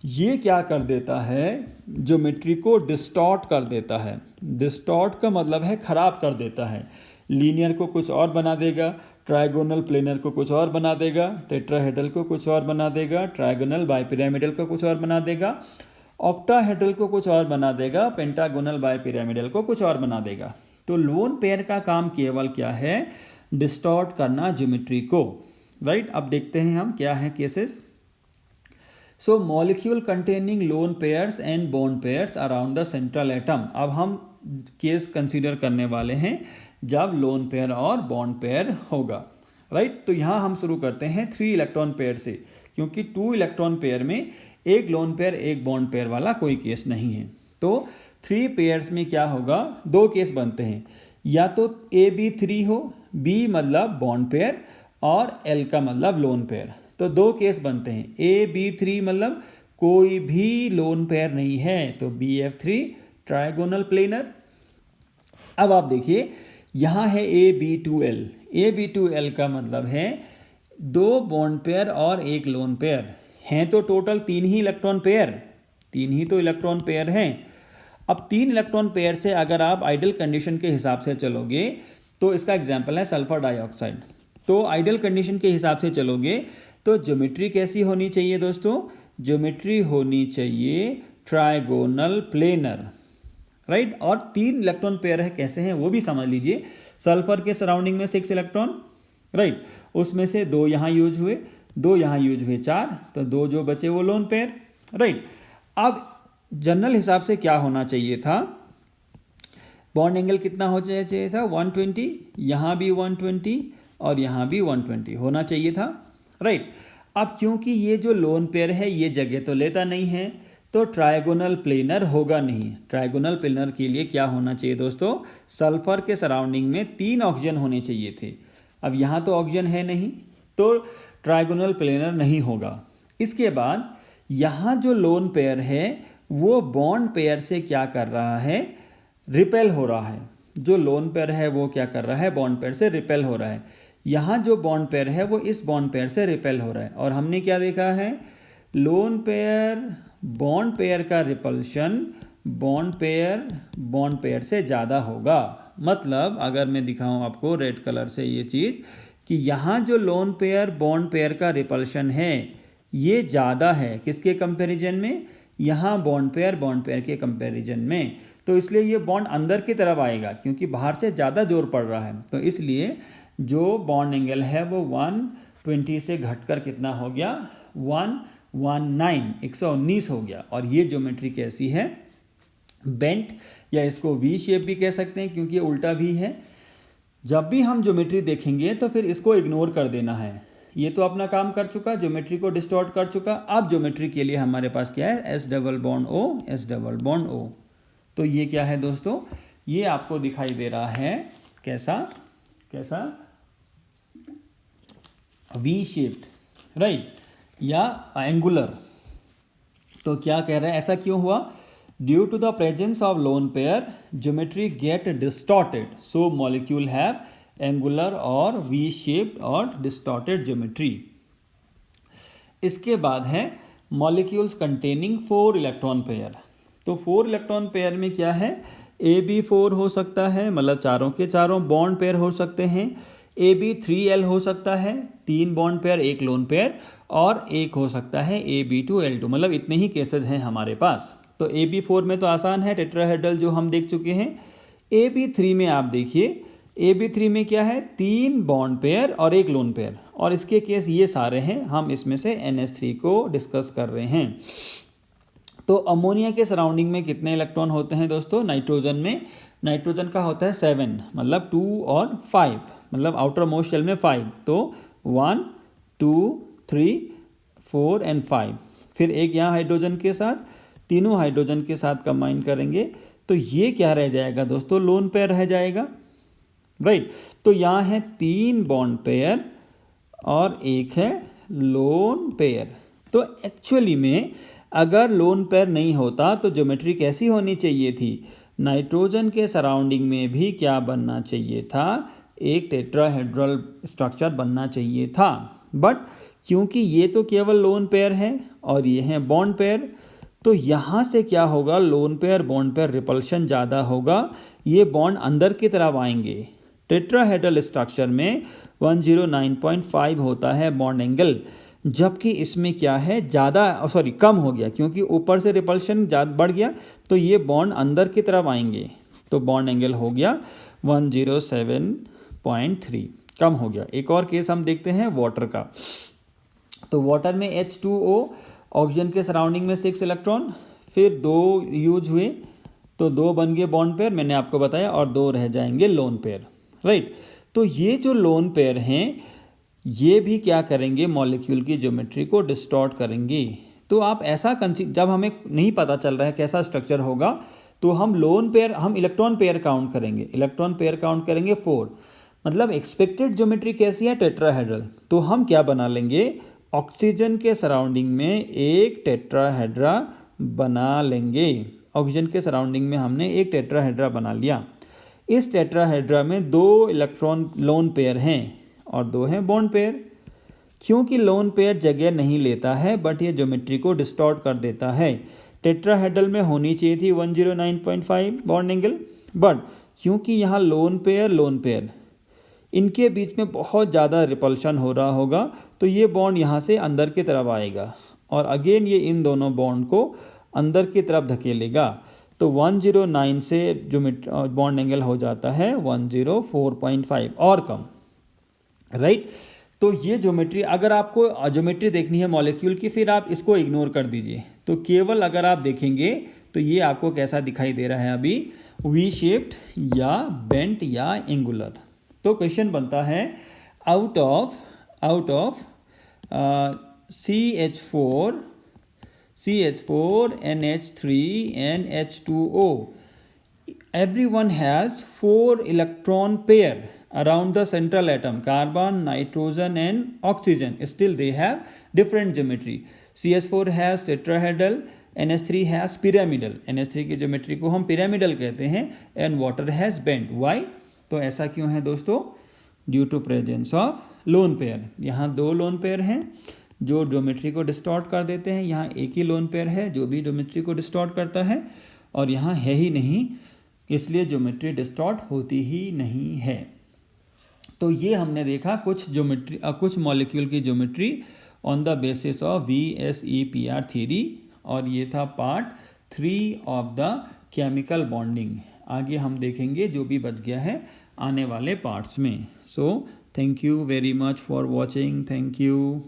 ये क्या कर देता है, ज्योमेट्री को डिस्टॉर्ट कर देता है। डिस्टॉर्ट का मतलब है खराब कर देता है। लीनियर को कुछ और बना देगा, ट्राइगोनल प्लेनर को कुछ और बना देगा, टेट्राहेड्रल को कुछ और बना देगा, ट्राइगोनल बाइपिरामिडल को कुछ और बना देगा, ऑक्टाहेड्रल को कुछ और बना देगा, पेंटागोनल बाइपिरामिडल को कुछ और बना देगा। तो लोन पेयर का काम केवल क्या है, डिस्टॉर्ट करना ज्योमेट्री को, राइट। अब देखते हैं हम क्या है cases. So molecule containing lone pairs and bond pairs around the central atom. अब हम केस कंसीडर करने वाले हैं जब लोन पेयर और बॉन्ड पेयर होगा, राइट। तो यहाँ हम शुरू करते हैं 3 इलेक्ट्रॉन पेयर से, क्योंकि 2 इलेक्ट्रॉन पेयर में एक लोन पेयर एक बॉन्ड पेयर वाला कोई केस नहीं है। तो 3 पेयर्स में क्या होगा, 2 केस बनते हैं, या तो AB3 हो, B मतलब बॉन्ड पेयर और L का मतलब लोन पेयर। तो 2 केस बनते हैं, AB3 मतलब कोई भी लोन पेयर नहीं है, तो BF3 ट्राइगोनल प्लेनर। अब आप देखिए यहाँ है AB2L, AB2L का मतलब है 2 बॉन्ड पेयर और 1 लोन पेयर हैं, तो टोटल 3 ही इलेक्ट्रॉन पेयर, 3 ही तो इलेक्ट्रॉन पेयर हैं। अब 3 इलेक्ट्रॉन पेयर से अगर आप आइडियल कंडीशन के हिसाब से चलोगे, तो इसका एग्जाम्पल है सल्फर डाइऑक्साइड। तो आइडियल कंडीशन के हिसाब से चलोगे तो ज्योमेट्री कैसी होनी चाहिए दोस्तों, ज्योमेट्री होनी चाहिए ट्राइगोनल प्लेनर, राइट। और 3 इलेक्ट्रॉन पेयर है, कैसे हैं वो भी समझ लीजिए। सल्फर के सराउंडिंग में 6 इलेक्ट्रॉन, राइट, उसमें से 2 यहाँ यूज हुए, 2 यहाँ यूज हुए, 4, तो 2 जो बचे वो लोन पेयर, राइट। अब जनरल हिसाब से क्या होना चाहिए था, बॉन्ड एंगल कितना हो चाहिए था, 120, यहाँ भी 120 और यहाँ भी 120 होना चाहिए था, राइट। अब क्योंकि ये जो लोन पेयर है ये जगह तो लेता नहीं है, तो ट्राइगोनल प्लेनर होगा नहीं। ट्राइगोनल प्लेनर के लिए क्या होना चाहिए दोस्तों, सल्फर के सराउंडिंग में 3 ऑक्सीजन होने चाहिए थे। अब यहाँ तो ऑक्सीजन है नहीं, तो ट्राइगोनल प्लेनर नहीं होगा। इसके बाद यहाँ जो लोन पेयर है वो बॉन्ड पेयर से क्या कर रहा है, रिपेल हो रहा है। जो लोन पेयर है वो क्या कर रहा है, बॉन्ड पेयर से रिपेल हो रहा है। यहाँ जो बॉन्ड पेयर है वो इस बॉन्ड पेयर से रिपेल हो रहा है। और हमने क्या देखा है, लोन पेयर बॉन्ड पेयर का रिपल्शन बॉन्ड पेयर से ज़्यादा होगा। मतलब अगर मैं दिखाऊं आपको रेड कलर से ये चीज़ कि यहाँ जो लोन पेयर बॉन्ड पेयर का रिपल्शन है ये ज़्यादा है किसके कंपैरिजन में, यहाँ बॉन्ड पेयर के कंपैरिजन में। तो इसलिए ये बॉन्ड अंदर की तरफ आएगा क्योंकि बाहर से ज़्यादा जोर पड़ रहा है। तो इसलिए जो बॉन्ड एंगल है वो 120 से घटकर कितना हो गया, 119 हो गया। और ये ज्योमेट्री कैसी है, बेंट, या इसको वी शेप भी कह सकते हैं क्योंकि ये उल्टा भी है। जब भी हम ज्योमेट्री देखेंगे तो फिर इसको इग्नोर कर देना है। ये तो अपना काम कर चुका, ज्योमेट्री को डिस्टॉर्ट कर चुका। अब ज्योमेट्री के लिए हमारे पास क्या है, एस डबल बॉन्ड ओ। तो ये क्या है दोस्तों, ये आपको दिखाई दे रहा है कैसा वी शेप्ड, राइट, या एंगुलर। तो क्या कह रहा है, ऐसा क्यों हुआ, due to the presence of lone pair geometry get distorted, so molecule have angular और वी शेप्ड और डिस्टॉर्टेड ज्योमेट्री। इसके बाद है मॉलिक्यूल्स कंटेनिंग 4 इलेक्ट्रॉन पेयर। तो 4 इलेक्ट्रॉन पेयर में क्या है, AB4 हो सकता है, मतलब चारों के चारों बॉन्ड पेयर हो सकते हैं। AB3L हो सकता है, 3 बॉन्ड पेयर 1 लोन पेयर, और एक हो सकता है AB2L2, मतलब इतने ही केसेस हैं हमारे पास। तो AB4 में तो आसान है, टेट्राहेड्रल जो हम देख चुके हैं। AB3 में आप देखिए, AB3 में क्या है, 3 बॉन्ड पेयर और 1 लोन पेयर, और इसके केस ये सारे हैं। हम इसमें से NH3 को डिस्कस कर रहे हैं। तो अमोनिया के सराउंडिंग में कितने इलेक्ट्रॉन होते हैं दोस्तों, नाइट्रोजन में, नाइट्रोजन का होता है 7, मतलब 2 और 5, मतलब आउटर मोस्ट शेल में 5। तो 1 2 3 4 एंड 5, फिर एक यहाँ हाइड्रोजन के साथ, तीनों हाइड्रोजन के साथ कंबाइन करेंगे तो ये क्या रह जाएगा दोस्तों, लोन पेयर रह जाएगा, राइट। तो यहाँ है 3 बॉन्ड पेयर और एक है लोन पेयर। तो एक्चुअली में अगर लोन पेयर नहीं होता तो ज्योमेट्री कैसी होनी चाहिए थी, नाइट्रोजन के सराउंडिंग में भी क्या बनना चाहिए था, एक टेट्राहेड्रल स्ट्रक्चर बनना चाहिए था। बट क्योंकि ये तो केवल लोन पेयर है और ये हैं बॉन्ड पेयर, तो यहाँ से क्या होगा, loan pair bond pair repulsion ज़्यादा होगा, ये बॉन्ड अंदर की तरफ आएंगे। टेट्राहेड्रल स्ट्रक्चर में 109.5 होता है बॉन्ड एंगल, जबकि इसमें क्या है, कम हो गया, क्योंकि ऊपर से रिपल्शन बढ़ गया तो ये बॉन्ड अंदर की तरफ आएंगे। तो बॉन्ड एंगल हो गया 107.3, कम हो गया। एक और केस हम देखते हैं वाटर का। तो वाटर में H2O, ऑक्सीजन के सराउंडिंग में 6 इलेक्ट्रॉन, फिर 2 यूज हुए तो 2 बन गए बॉन्ड पेयर, मैंने आपको बताया, और 2 रह जाएंगे लोन पेयर, राइट। तो ये जो लोन पेयर हैं ये भी क्या करेंगे, मॉलिक्यूल की ज्योमेट्री को डिस्टॉर्ट करेंगे। तो आप ऐसा जब हमें नहीं पता चल रहा है कैसा स्ट्रक्चर होगा, तो हम इलेक्ट्रॉन पेयर काउंट करेंगे 4, मतलब एक्सपेक्टेड ज्योमेट्री कैसी है, टेट्राहेड्रल। तो हम क्या बना लेंगे, ऑक्सीजन के सराउंडिंग में एक टेट्राहेड्रा बना लेंगे। ऑक्सीजन के सराउंडिंग में हमने एक टेट्राहेड्रा बना लिया। इस टेट्राहेड्रा में 2 इलेक्ट्रॉन लोन पेयर हैं और 2 हैं बॉन्ड पेयर। क्योंकि लोन पेयर जगह नहीं लेता है बट ये ज्योमेट्री को डिस्टॉर्ट कर देता है। टेट्राहेड्रल में होनी चाहिए थी 109.5 बॉन्ड एंगल, बट क्योंकि यहाँ लोन पेयर इनके बीच में बहुत ज़्यादा रिपल्शन हो रहा होगा तो ये बॉन्ड यहाँ से अंदर की तरफ आएगा और अगेन ये इन दोनों बॉन्ड को अंदर की तरफ धकेलेगा। तो 109 से जो बॉन्ड एंगल हो जाता है 104.5 और कम, राइट। तो ये ज्योमेट्री, अगर आपको ज्योमेट्री देखनी है मॉलिक्यूल की, फिर आप इसको इग्नोर कर दीजिए। तो केवल अगर आप देखेंगे तो ये आपको कैसा दिखाई दे रहा है अभी, वी शेप्ड या बेंट या एंगुलर। तो क्वेश्चन बनता है, out of CH4 NH3 and H2O everyone has 4 electron pair. around the central atom, carbon, nitrogen and oxygen, still they have different geometry. CH4 has tetrahedral, NH3 has pyramidal. NH3 की ज्योमेट्री को हम पिरामिडल कहते हैं and water has bent. Why? तो ऐसा क्यों है दोस्तों? Due to presence of lone pair. यहाँ दो लोन पेयर हैं जो ज्योमेट्री को डिस्टॉर्ट कर देते हैं. यहाँ एक ही लोन पेयर है जो भी ज्योमेट्री को डिस्टॉर्ट करता है, और यहाँ है ही नहीं, इसलिए ज्योमेट्री डिस्टॉर्ट होती ही नहीं है. तो ये हमने देखा कुछ मॉलिक्यूल की geometry on the basis of VSEPR theory, और ये था part 3 of the chemical bonding. आगे हम देखेंगे जो भी बच गया है आने वाले पार्ट्स में. So thank you very much for watching. Thank you.